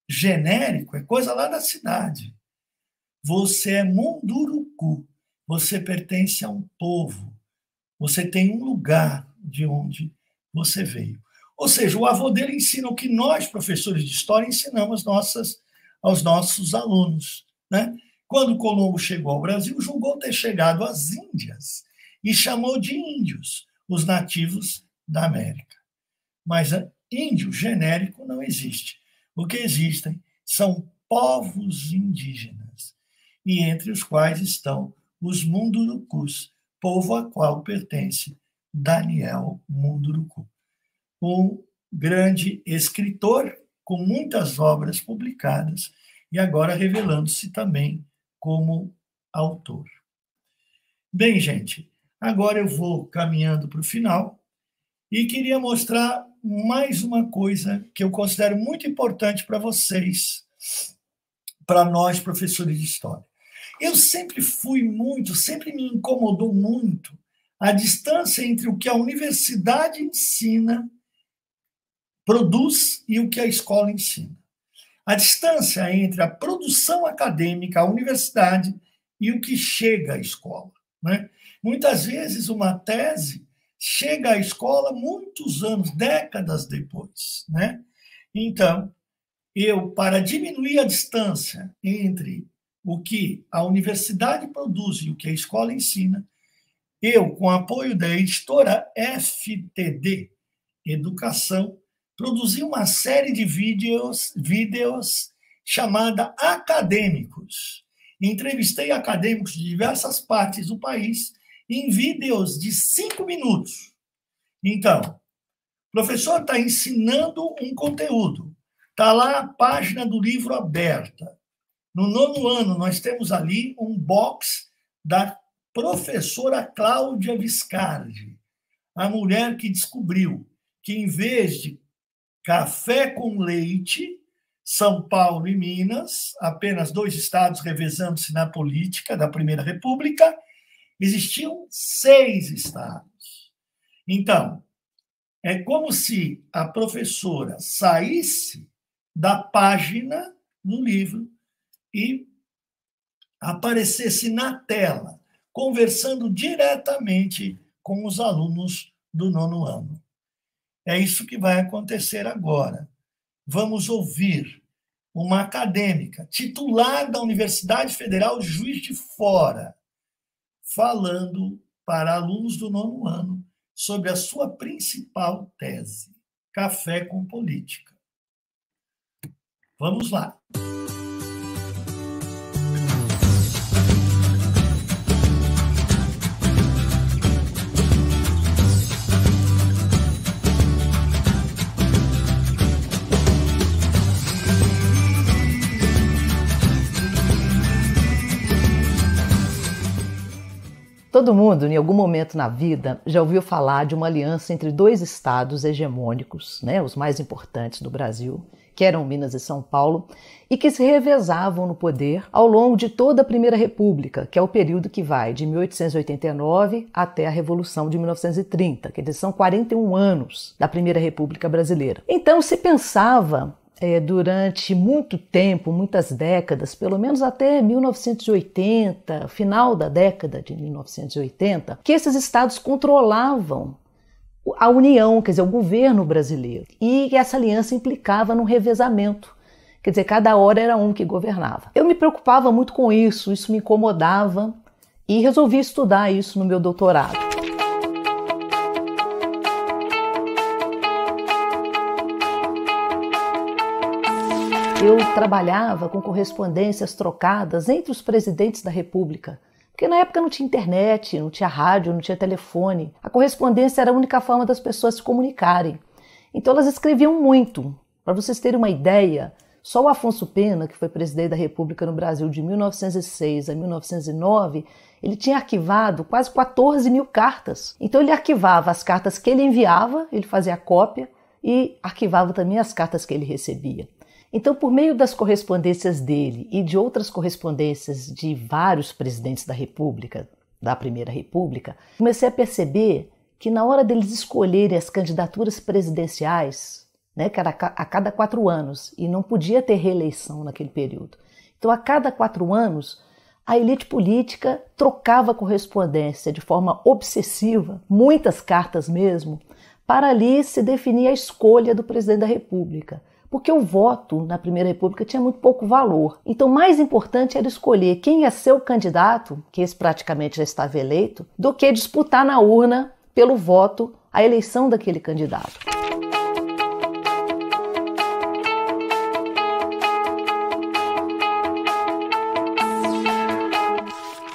C: genérico é coisa lá da cidade. Você é Munduruku, você pertence a um povo, você tem um lugar de onde você veio. Ou seja, o avô dele ensina o que nós, professores de história, ensinamos aos nossos alunos, né? Quando Colombo chegou ao Brasil, julgou ter chegado às Índias e chamou de índios os nativos da América. Mas índio genérico não existe. O que existem são povos indígenas, e entre os quais estão os Mundurucus, povo a qual pertence Daniel Munduruku, um grande escritor com muitas obras publicadas e agora revelando-se também como autor. Bem, gente, agora eu vou caminhando para o final e queria mostrar mais uma coisa que eu considero muito importante para vocês, para nós, professores de história. Eu sempre me incomodou muito a distância entre o que a universidade ensina, produz, e o que a escola ensina. A distância entre a produção acadêmica, a universidade, e o que chega à escola, né? Muitas vezes uma tese chega à escola muitos anos, décadas depois, né? Então, para diminuir a distância entre o que a universidade produz e o que a escola ensina, eu, com apoio da editora FTD Educação, produzi uma série de vídeos chamada Acadêmicos. Entrevistei acadêmicos de diversas partes do país em vídeos de 5 minutos. Então, o professor está ensinando um conteúdo. Está lá a página do livro aberta. No 9º ano, nós temos ali um box da professora Cláudia Viscardi, a mulher que descobriu que, em vez de café com leite, São Paulo e Minas, apenas 2 estados revezando-se na política da Primeira República, existiam 6 estados. Então, é como se a professora saísse da página do livro e aparecesse na tela, conversando diretamente com os alunos do 9º ano. É isso que vai acontecer agora. Vamos ouvir uma acadêmica, titular da Universidade Federal de Juiz de Fora, falando para alunos do 9º ano sobre a sua principal tese, Café com Política. Vamos lá.
E: Todo mundo, em algum momento na vida, já ouviu falar de uma aliança entre 2 estados hegemônicos, os mais importantes do Brasil, que eram Minas e São Paulo, e que se revezavam no poder ao longo de toda a Primeira República, que é o período que vai de 1889 até a Revolução de 1930, quer dizer, são 41 anos da Primeira República Brasileira. Então se pensava durante muito tempo, muitas décadas, pelo menos até 1980, final da década de 1980, que esses estados controlavam a União, quer dizer, o governo brasileiro. E essa aliança implicava num revezamento. Quer dizer, cada hora era um que governava. Eu me preocupava muito com isso me incomodava e resolvi estudar isso no meu doutorado. Eu trabalhava com correspondências trocadas entre os presidentes da República, porque na época não tinha internet, não tinha rádio, não tinha telefone. A correspondência era a única forma das pessoas se comunicarem. Então elas escreviam muito. Para vocês terem uma ideia, só o Afonso Pena, que foi presidente da República no Brasil de 1906 a 1909, ele tinha arquivado quase 14 mil cartas. Então ele arquivava as cartas que ele enviava, ele fazia cópia, e arquivava também as cartas que ele recebia. Então, por meio das correspondências dele e de outras correspondências de vários presidentes da República, da Primeira República, comecei a perceber que na hora deles escolherem as candidaturas presidenciais, que era a cada 4 anos, e não podia ter reeleição naquele período. Então, a cada 4 anos, a elite política trocava correspondência de forma obsessiva, muitas cartas mesmo, para ali se definir a escolha do presidente da República. Porque o voto na Primeira República tinha muito pouco valor. Então, mais importante era escolher quem ia ser o candidato, que esse praticamente já estava eleito, do que disputar na urna, pelo voto, a eleição daquele candidato.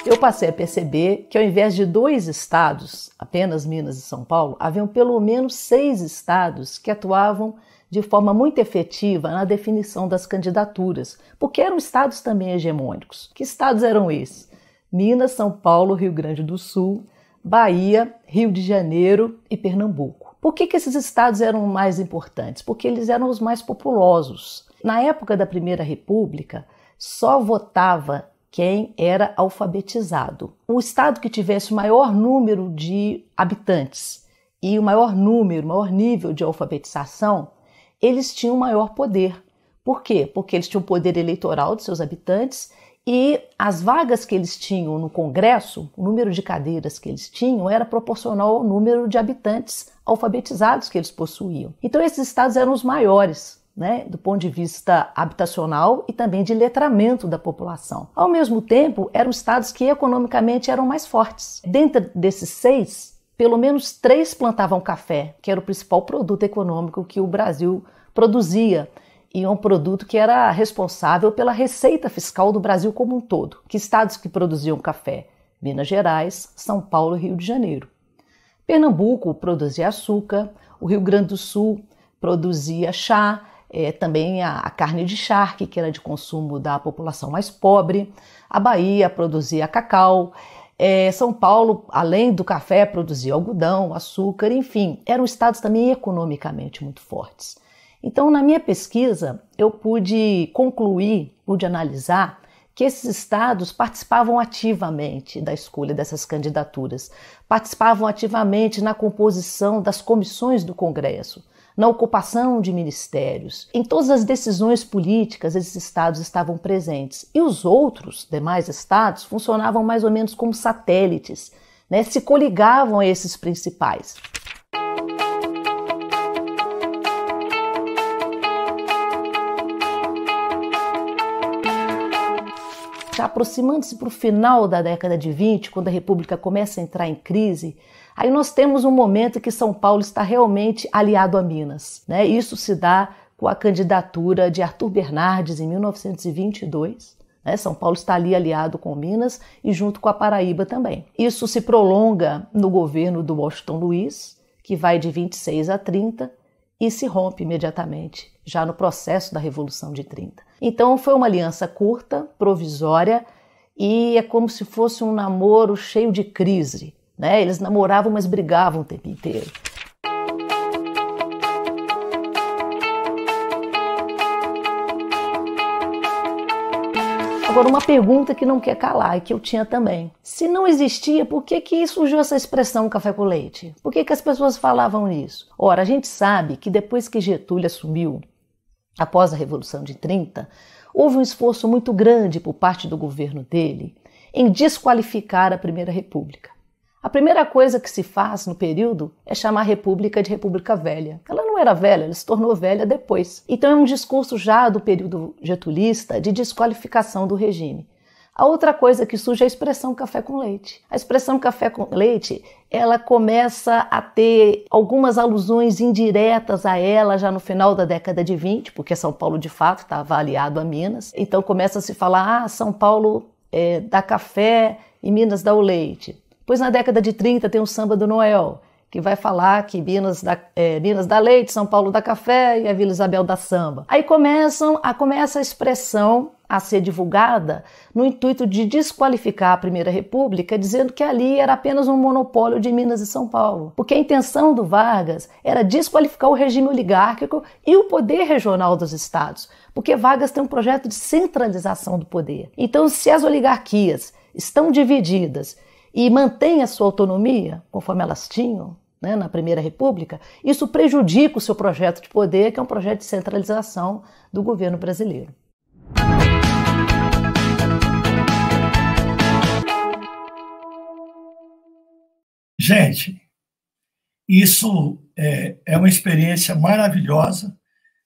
E: Eu passei a perceber que, ao invés de 2 estados, apenas Minas e São Paulo, haviam pelo menos 6 estados que atuavam de forma muito efetiva na definição das candidaturas, porque eram estados também hegemônicos. Que estados eram esses? Minas, São Paulo, Rio Grande do Sul, Bahia, Rio de Janeiro e Pernambuco. Por que esses estados eram mais importantes? Porque eles eram os mais populosos. Na época da Primeira República, só votava quem era alfabetizado. O estado que tivesse o maior número de habitantes e o maior nível de alfabetização, eles tinham maior poder. Por quê? Porque eles tinham o poder eleitoral de seus habitantes e as vagas que eles tinham no Congresso, o número de cadeiras que eles tinham, era proporcional ao número de habitantes alfabetizados que eles possuíam. Então esses estados eram os maiores, né, do ponto de vista habitacional e também de letramento da população. Ao mesmo tempo, eram estados que economicamente eram mais fortes. Dentro desses 6, pelo menos 3 plantavam café, que era o principal produto econômico que o Brasil produzia, e um produto que era responsável pela receita fiscal do Brasil como um todo. Que estados que produziam café? Minas Gerais, São Paulo e Rio de Janeiro. Pernambuco produzia açúcar, o Rio Grande do Sul produzia chá, também a carne de charque, que era de consumo da população mais pobre. A Bahia produzia cacau. São Paulo, além do café, produzia algodão, açúcar, enfim, eram estados também economicamente muito fortes. Então, na minha pesquisa, eu pude analisar que esses estados participavam ativamente da escolha dessas candidaturas, participavam ativamente na composição das comissões do Congresso, na ocupação de ministérios. Em todas as decisões políticas, esses estados estavam presentes. E os outros demais estados funcionavam mais ou menos como satélites, né? Se coligavam a esses principais. Já aproximando-se para o final da década de 20, quando a República começa a entrar em crise, aí nós temos um momento que São Paulo está realmente aliado a Minas, né? Isso se dá com a candidatura de Arthur Bernardes em 1922. Né? São Paulo está ali aliado com Minas e junto com a Paraíba também. Isso se prolonga no governo do Washington Luiz, que vai de 26 a 30, e se rompe imediatamente, já no processo da Revolução de 30. Então foi uma aliança curta, provisória, e é como se fosse um namoro cheio de crise, né? Eles namoravam, mas brigavam o tempo inteiro. Agora, uma pergunta que não quer calar e que eu tinha também. Se não existia, por que surgiu essa expressão café com leite? Por que as pessoas falavam nisso? Ora, a gente sabe que depois que Getúlio assumiu, após a Revolução de 30, houve um esforço muito grande por parte do governo dele em desqualificar a Primeira República. A primeira coisa que se faz no período é chamar a República de República Velha. Ela não era velha, ela se tornou velha depois. Então é um discurso já do período getulista de desqualificação do regime. A outra coisa que surge é a expressão café com leite. A expressão café com leite, ela começa a ter algumas alusões indiretas a ela já no final da década de 20, porque São Paulo de fato estava aliado a Minas. Então começa a se falar, São Paulo dá café e Minas dá o leite. Pois na década de 30 tem o samba do Noel, que vai falar que Minas dá leite, São Paulo dá café e a Vila Isabel dá samba. Aí começa a expressão a ser divulgada no intuito de desqualificar a Primeira República, dizendo que ali era apenas um monopólio de Minas e São Paulo. Porque a intenção do Vargas era desqualificar o regime oligárquico e o poder regional dos estados, porque Vargas tem um projeto de centralização do poder. Então, se as oligarquias estão divididas e mantém a sua autonomia, conforme elas tinham, né, na Primeira República, isso prejudica o seu projeto de poder, que é um projeto de centralização do governo brasileiro.
C: Gente, isso é uma experiência maravilhosa.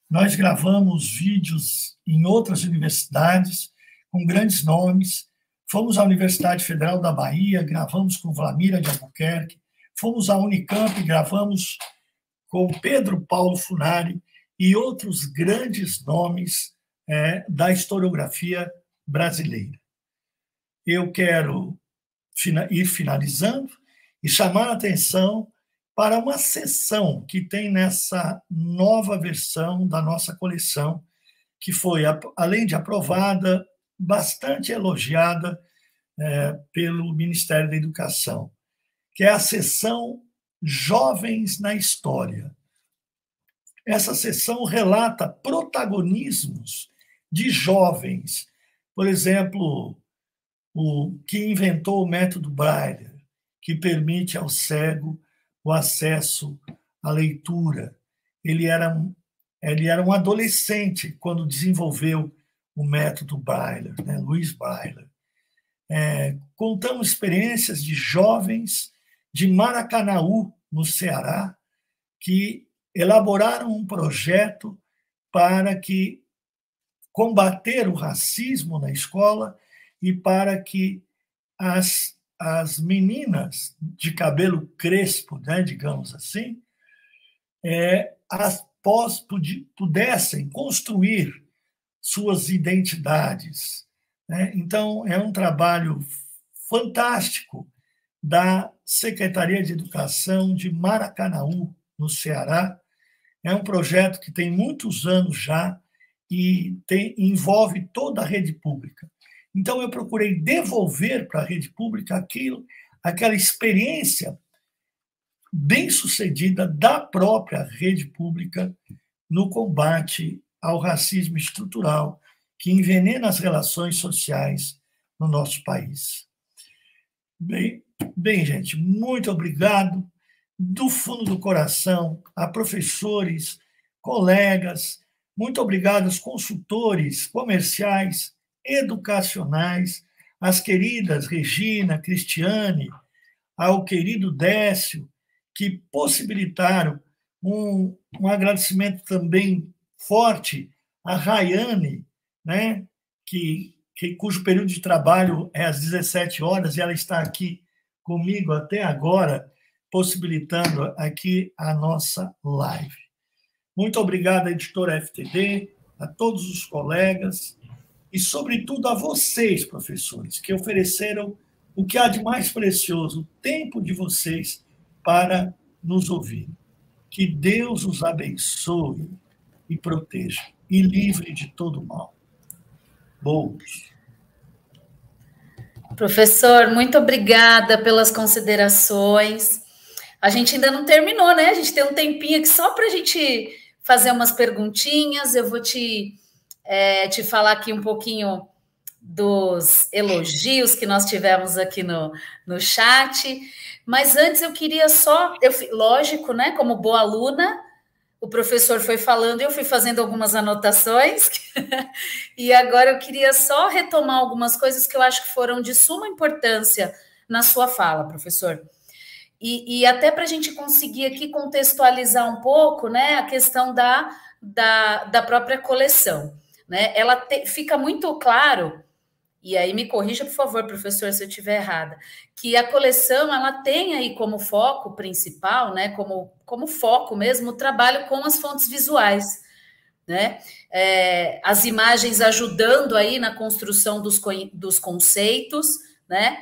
C: Nós gravamos vídeos em outras universidades, com grandes nomes. Fomos à Universidade Federal da Bahia, gravamos com Vlamira de Albuquerque. Fomos à Unicamp, gravamos com Pedro Paulo Funari e outros grandes nomes da historiografia brasileira. Eu quero ir finalizando e chamar a atenção para uma seção que tem nessa nova versão da nossa coleção, que foi, além de aprovada, bastante elogiada pelo Ministério da Educação, que é a seção Jovens na História. Essa seção relata protagonismos de jovens, por exemplo, o que inventou o método Braille, que permite ao cego o acesso à leitura. Ele era um adolescente quando desenvolveu o método Braille, né? Louis Braille. Contamos experiências de jovens de Maracanaú, no Ceará, que elaboraram um projeto para que combater o racismo na escola e para que as meninas de cabelo crespo, né, digamos assim, pudessem construir suas identidades, né? Então, é um trabalho fantástico da Secretaria de Educação de Maracanaú, no Ceará. É um projeto que tem muitos anos já e envolve toda a rede pública. Então, eu procurei devolver para a rede pública aquela experiência bem-sucedida da própria rede pública no combate ao racismo estrutural que envenena as relações sociais no nosso país. Bem, gente, muito obrigado do fundo do coração a professores, colegas, muito obrigado aos consultores comerciais, educacionais, às queridas Regina, Cristiane, ao querido Décio, que possibilitaram um agradecimento também forte à Rayane, né, cujo período de trabalho é às 17 horas, e ela está aqui comigo até agora, possibilitando aqui a nossa live. Muito obrigado à editora FTD, a todos os colegas e, sobretudo, a vocês, professores, que ofereceram o que há de mais precioso, o tempo de vocês para nos ouvir. Que Deus os abençoe e proteja, e livre de todo mal. Boas.
B: Professor, muito obrigada pelas considerações. A gente ainda não terminou, né? A gente tem um tempinho aqui só para a gente fazer umas perguntinhas. Eu vou te falar aqui um pouquinho dos elogios que nós tivemos aqui no chat. Mas antes eu queria só... lógico, né? Como boa aluna, o professor foi falando e eu fui fazendo algumas anotações. E agora eu queria só retomar algumas coisas que eu acho que foram de suma importância na sua fala, professor. E até para a gente conseguir aqui contextualizar um pouco, né, a questão da própria coleção, né? Ela fica muito claro, e aí me corrija, por favor, professor, se eu estiver errada, que a coleção ela tem aí como foco principal, né, como foco mesmo, o trabalho com as fontes visuais, né? As imagens ajudando aí na construção dos conceitos, né?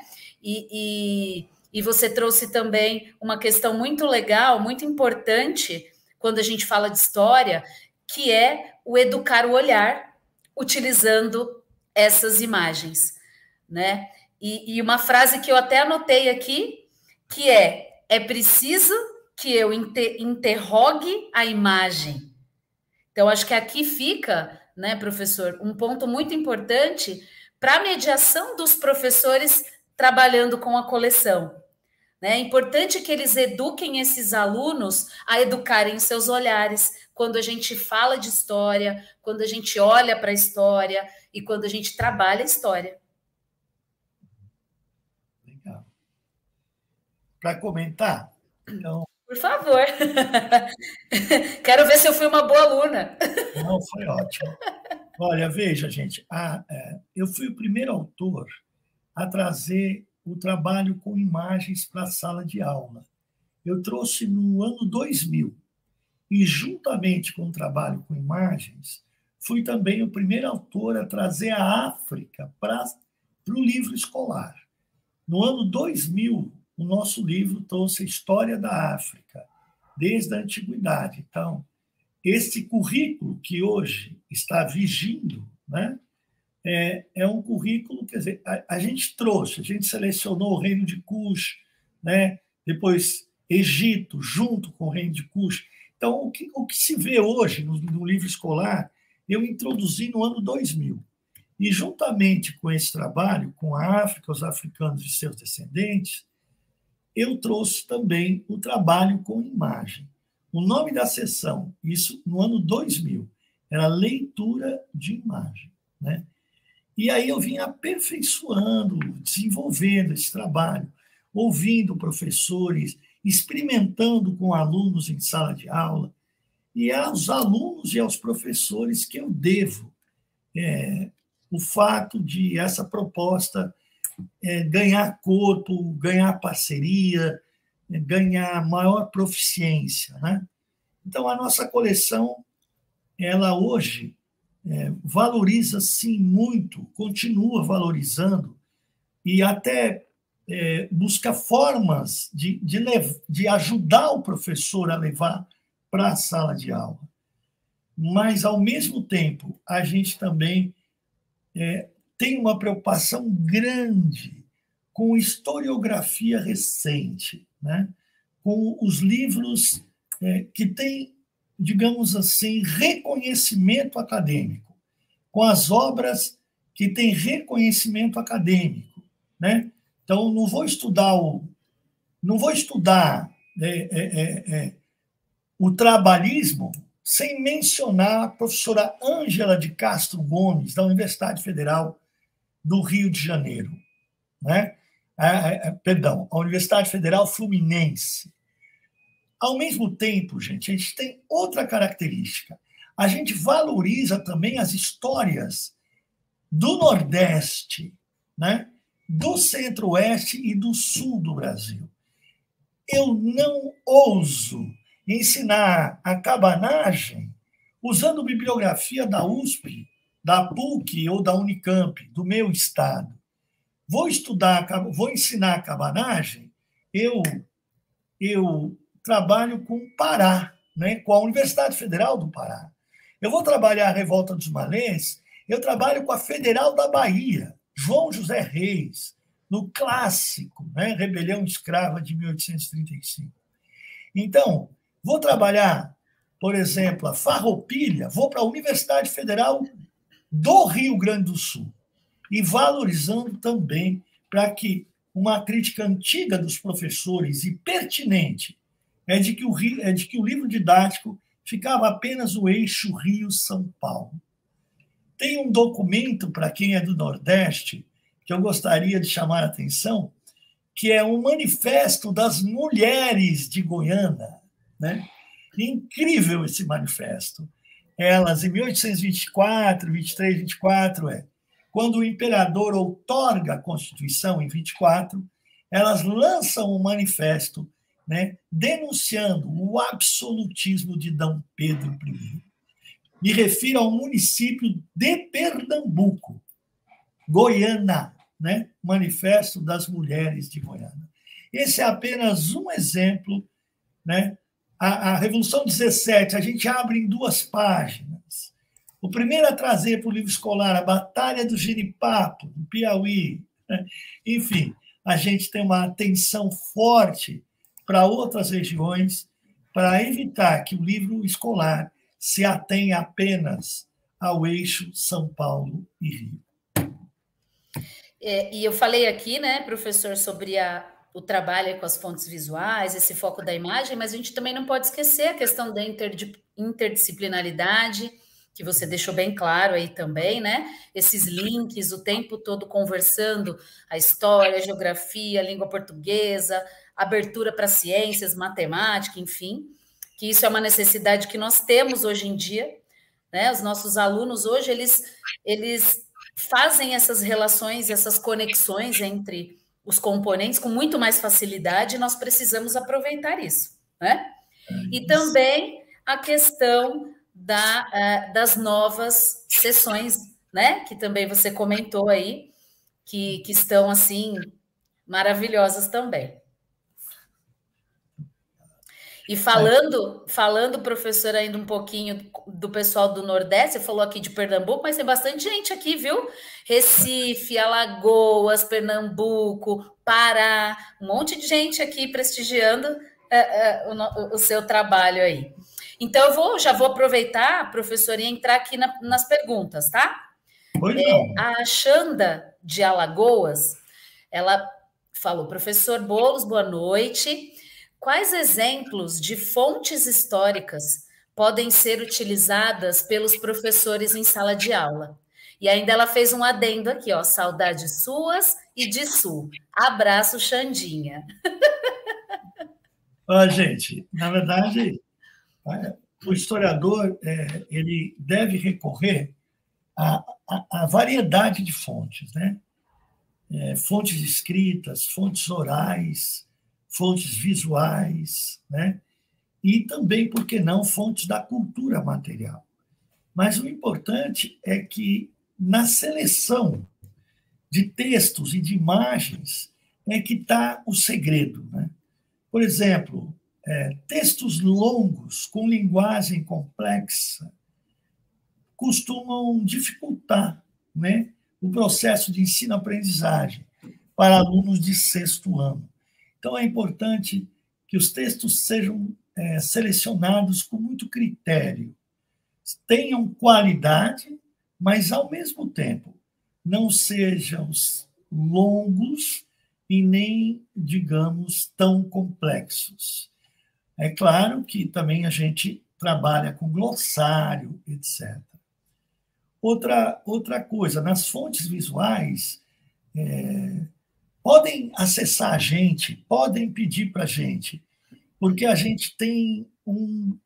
B: E você trouxe também uma questão muito legal, muito importante, quando a gente fala de história, que é o educar o olhar, utilizando essas imagens, né? E uma frase que eu até anotei aqui, que é preciso que eu interrogue a imagem. Então, acho que aqui fica, né, professor, um ponto muito importante para a mediação dos professores trabalhando com a coleção. É importante que eles eduquem esses alunos a educarem os seus olhares quando a gente fala de história, quando a gente olha para a história e quando a gente trabalha a história.
C: Legal. Para comentar? Então...
B: Por favor. Quero ver se eu fui uma boa aluna.
C: Não, foi ótimo. Olha, veja, gente, eu fui o primeiro autor a trazer o trabalho com imagens para a sala de aula. Eu trouxe no ano 2000, e juntamente com o trabalho com imagens, fui também o primeiro autor a trazer a África para o livro escolar. No ano 2000, o nosso livro trouxe a história da África, desde a antiguidade. Então, esse currículo que hoje está vigindo, né, é um currículo, quer dizer, a gente trouxe, a gente selecionou o reino de Cush, né, depois Egito, junto com o reino de Cush. Então, o que se vê hoje no livro escolar, eu introduzi no ano 2000. E, juntamente com esse trabalho, com a África, os africanos e seus descendentes, eu trouxe também o trabalho com imagem. O nome da sessão, isso no ano 2000, era leitura de imagem, né? E aí eu vim aperfeiçoando, desenvolvendo esse trabalho, ouvindo professores, experimentando com alunos em sala de aula. e aos alunos e aos professores que eu devo o fato de essa proposta ganhar corpo, ganhar parceria, ganhar maior proficiência, né? Então, a nossa coleção, ela hoje valoriza, sim, muito, continua valorizando, e até busca formas de ajudar o professor a levar para a sala de aula. Mas, ao mesmo tempo, a gente também tem uma preocupação grande com historiografia recente, né? Com os livros que têm, digamos assim, reconhecimento acadêmico, com as obras que têm reconhecimento acadêmico, né? Então, não vou estudar o trabalhismo sem mencionar a professora Ângela de Castro Gomes, da Universidade Federal do Rio de Janeiro, né? Perdão, a Universidade Federal Fluminense. Ao mesmo tempo, gente, a gente tem outra característica. A gente valoriza também as histórias do Nordeste, né? Do Centro-Oeste e do Sul do Brasil. Eu não ouso ensinar a cabanagem usando bibliografia da USP, da PUC ou da Unicamp, do meu estado. Vou ensinar a cabanagem, eu trabalho com o Pará, né, com a Universidade Federal do Pará. Eu vou trabalhar a Revolta dos Malês, eu trabalho com a Federal da Bahia, João José Reis, no clássico, né, Rebelião Escrava de 1835. Então, vou trabalhar, por exemplo, a Farroupilha, vou para a Universidade Federal do Rio Grande do Sul, e valorizando também para que uma crítica antiga dos professores e pertinente é de que o livro didático ficava apenas o eixo Rio-São Paulo. Tem um documento, para quem é do Nordeste, que eu gostaria de chamar a atenção, que é um manifesto das mulheres de Goiânia, né? Incrível esse manifesto. Elas, em 1824, 23, 24, quando o imperador outorga a Constituição, em 24, elas lançam um manifesto, né, denunciando o absolutismo de D. Pedro I. Me refiro ao município de Pernambuco, Goiânia, né? Manifesto das Mulheres de Goiânia. Esse é apenas um exemplo, né? A Revolução 17, a gente abre em 2 páginas. O primeiro a trazer para o livro escolar a Batalha do Jenipapo, do Piauí. Né? Enfim, a gente tem uma atenção forte para outras regiões, para evitar que o livro escolar se atenha apenas ao eixo São Paulo e Rio.
B: E eu falei aqui, né, professor, sobre o trabalho com as fontes visuais, esse foco da imagem, mas a gente também não pode esquecer a questão da interdisciplinaridade, que você deixou bem claro aí também, né? Esses links, o tempo todo conversando a história, a geografia, a língua portuguesa, abertura para ciências, matemática, enfim, que isso é uma necessidade que nós temos hoje em dia, né? Os nossos alunos hoje, eles fazem essas relações, essas conexões entre os componentes com muito mais facilidade, e nós precisamos aproveitar isso, né? E também a questão das novas sessões, né? Que também você comentou aí, que estão, assim, maravilhosas também. E falando, professor, ainda um pouquinho do pessoal do Nordeste, você falou aqui de Pernambuco, mas tem bastante gente aqui, viu? Recife, Alagoas, Pernambuco, Pará, um monte de gente aqui prestigiando o seu trabalho aí. Então, já vou aproveitar, professor, e entrar aqui nas perguntas, tá? A Xanda de Alagoas, ela falou, professor Boulos, boa noite. Quais exemplos de fontes históricas podem ser utilizadas pelos professores em sala de aula? E ainda ela fez um adendo aqui, ó, saudades suas e de Sul. Abraço, Xandinha.
C: Gente, na verdade, o historiador ele deve recorrer à variedade de fontes, né? Fontes escritas, fontes orais, fontes visuais, né? E também, por que não, fontes da cultura material. Mas o importante é que, na seleção de textos e de imagens, é que está o segredo, né? Por exemplo, textos longos, com linguagem complexa, costumam dificultar, né, o processo de ensino-aprendizagem para alunos de 6º ano. Então, é importante que os textos sejam selecionados com muito critério, tenham qualidade, mas, ao mesmo tempo, não sejam longos e nem, digamos, tão complexos. É claro que também a gente trabalha com glossário, etc. Outra coisa, nas fontes visuais, podem acessar a gente, podem pedir para a gente, porque a gente tem um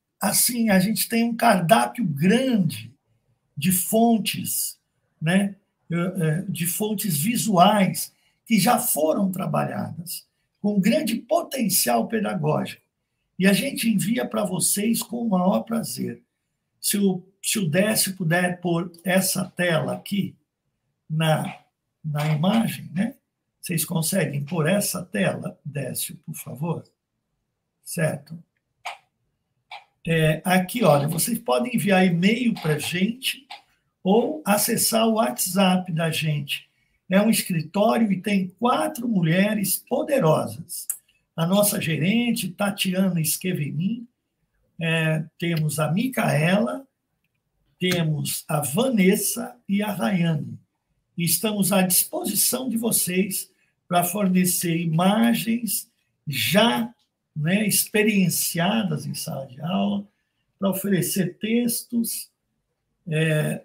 C: cardápio grande de fontes, né? De fontes visuais que já foram trabalhadas, com grande potencial pedagógico. E a gente envia para vocês com o maior prazer. Se o Décio puder pôr essa tela aqui na imagem, né? Vocês conseguem pôr essa tela, Décio, por favor? Certo? Aqui, olha, vocês podem enviar e-mail para a gente ou acessar o WhatsApp da gente. É um escritório e tem 4 mulheres poderosas. A nossa gerente, Tatiana Esquevenin, temos a Micaela, temos a Vanessa e a Rayane. E estamos à disposição de vocês para fornecer imagens já, né, experienciadas em sala de aula, para oferecer textos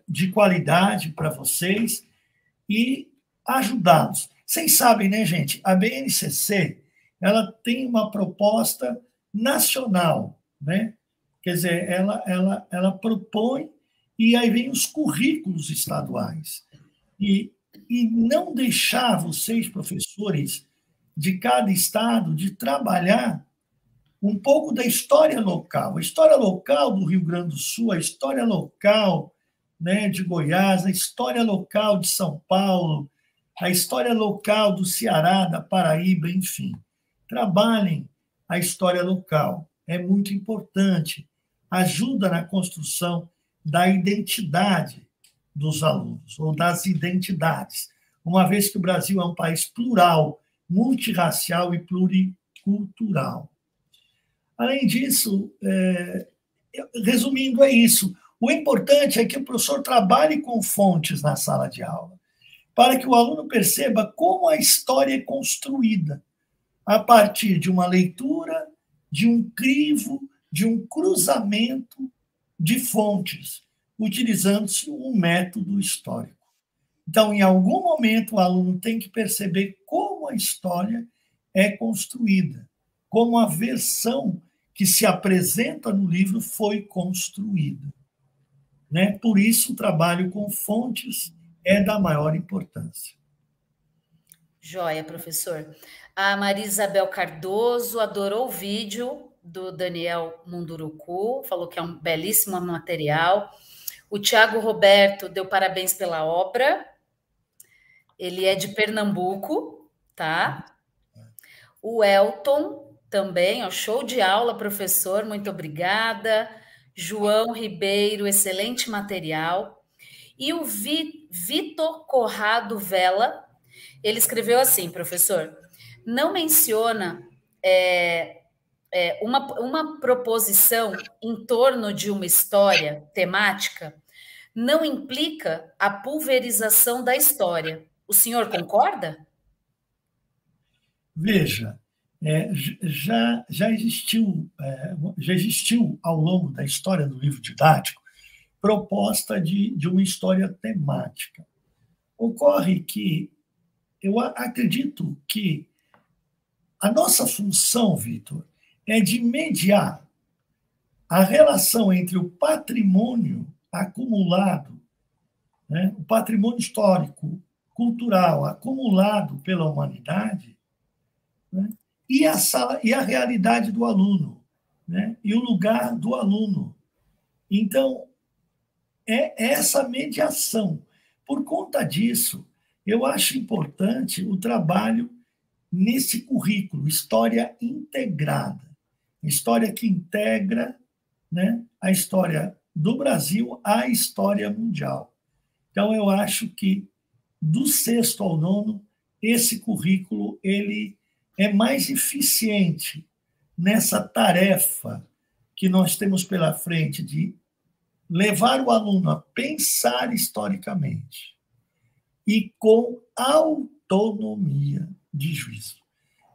C: de qualidade para vocês e ajudá-los. Vocês sabem, né, gente? A BNCC ela tem uma proposta nacional, né? Quer dizer, ela propõe e aí vem os currículos estaduais. E não deixar vocês, professores de cada estado, de trabalhar um pouco da história local. A história local do Rio Grande do Sul, a história local, né, de Goiás, a história local de São Paulo, a história local do Ceará, da Paraíba, enfim. Trabalhem a história local. É muito importante. Ajuda na construção da identidade dos alunos, ou das identidades, uma vez que o Brasil é um país plural, multirracial e pluricultural. Além disso, resumindo, é isso. O importante é que o professor trabalhe com fontes na sala de aula, para que o aluno perceba como a história é construída, a partir de uma leitura, de um crivo, de um cruzamento de fontes, utilizando-se um método histórico. Então, em algum momento, o aluno tem que perceber como a história é construída, como a versão que se apresenta no livro foi construída. Né? Por isso, o trabalho com fontes é da maior importância.
B: Joia, professor. A Maria Isabel Cardoso adorou o vídeo do Daniel Munduruku, falou que é um belíssimo material. O Tiago Roberto deu parabéns pela obra. Ele é de Pernambuco, tá? O Elton também, ó, show de aula, professor, muito obrigada. João Ribeiro, excelente material. E o Vitor Corrado Vela, ele escreveu assim, professor, não menciona uma proposição em torno de uma história temática, não implica a pulverização da história. O senhor concorda?
C: Veja, já existiu ao longo da história do livro didático proposta de uma história temática. Ocorre que eu acredito que a nossa função, Vitor, é de mediar a relação entre o patrimônio acumulado, né, o patrimônio histórico, cultural acumulado pela humanidade, né, e a realidade do aluno, né, e o lugar do aluno. Então, é essa mediação. Por conta disso, eu acho importante o trabalho nesse currículo, história integrada, história que integra, né, a história do Brasil à história mundial. Então, eu acho que, do 6º ao 9º, esse currículo ele é mais eficiente nessa tarefa que nós temos pela frente de levar o aluno a pensar historicamente e com autonomia de juízo,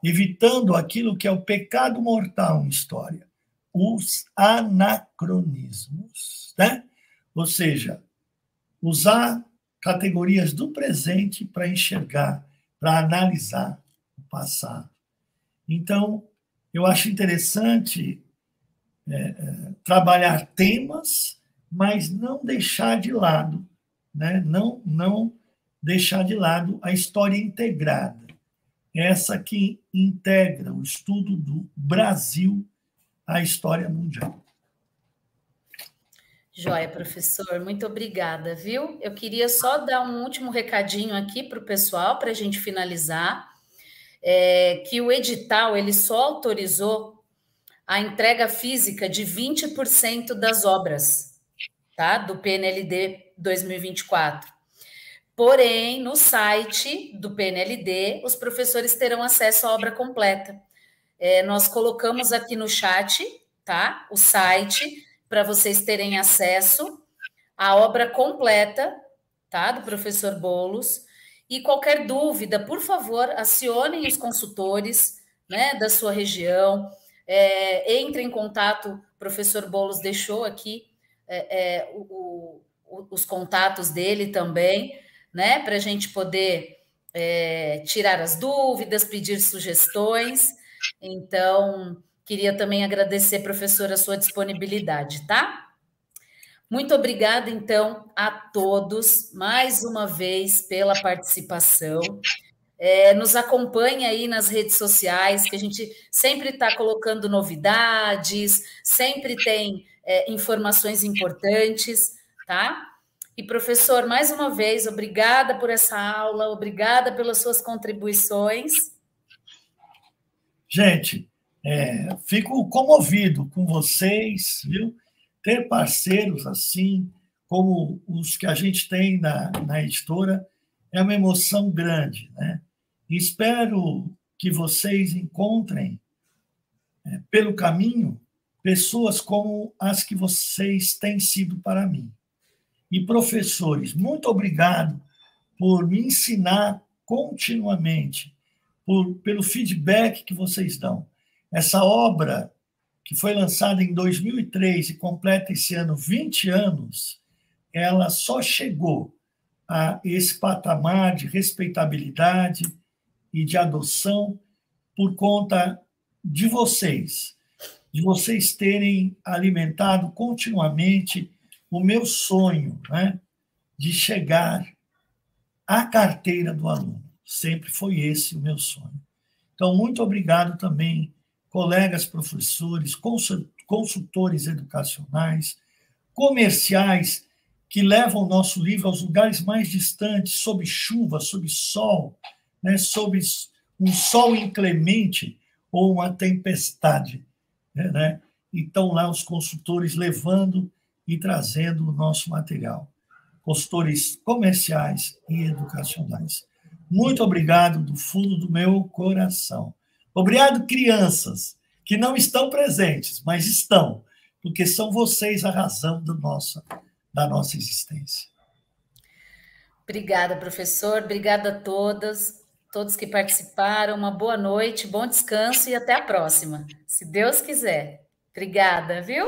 C: evitando aquilo que é o pecado mortal em história, os anacronismos, né? Ou seja, usar categorias do presente para enxergar, para analisar o passado. Então, eu acho interessante trabalhar temas, mas não deixar de lado, né? Não deixar de lado a história integrada, essa que integra o estudo do Brasil à história mundial.
B: Joia, professor, muito obrigada, viu? Eu queria só dar um último recadinho aqui para o pessoal, para a gente finalizar, que o edital ele só autorizou a entrega física de 20% das obras, tá? Do PNLD 2024. Porém, no site do PNLD, os professores terão acesso à obra completa. Nós colocamos aqui no chat, tá? O site, para vocês terem acesso à obra completa, tá? Do professor Boulos. E qualquer dúvida, por favor, acionem os consultores, né, da sua região. Entre em contato, o professor Boulos deixou aqui os contatos dele também, né, para a gente poder tirar as dúvidas, pedir sugestões. Então, queria também agradecer, professor, a sua disponibilidade, tá? Muito obrigada, então, a todos, mais uma vez, pela participação. Nos acompanhe aí nas redes sociais, que a gente sempre está colocando novidades, sempre tem informações importantes, tá? E, professor, mais uma vez, obrigada por essa aula, obrigada pelas suas contribuições.
C: Gente, fico comovido com vocês, viu? Ter parceiros assim, como os que a gente tem na editora, é uma emoção grande, né? E espero que vocês encontrem, pelo caminho, pessoas como as que vocês têm sido para mim. E, professores, muito obrigado por me ensinar continuamente, pelo feedback que vocês dão. Essa obra, que foi lançada em 2003 e completa esse ano 20 anos, ela só chegou a esse patamar de respeitabilidade e de adoção por conta de vocês terem alimentado continuamente o meu sonho, né, de chegar à carteira do aluno. Sempre foi esse o meu sonho. Então, muito obrigado também, colegas professores, consultores educacionais, comerciais, que levam o nosso livro aos lugares mais distantes, sob chuva, sob sol, né, sob um sol inclemente ou uma tempestade, né? E estão lá os consultores levando e trazendo o nosso material. Consultores comerciais e educacionais. Muito obrigado do fundo do meu coração. Obrigado, crianças, que não estão presentes, mas estão, porque são vocês a razão da nossa existência.
B: Obrigada, professor. Obrigada a todos que participaram. Uma boa noite, bom descanso e até a próxima, se Deus quiser. Obrigada, viu?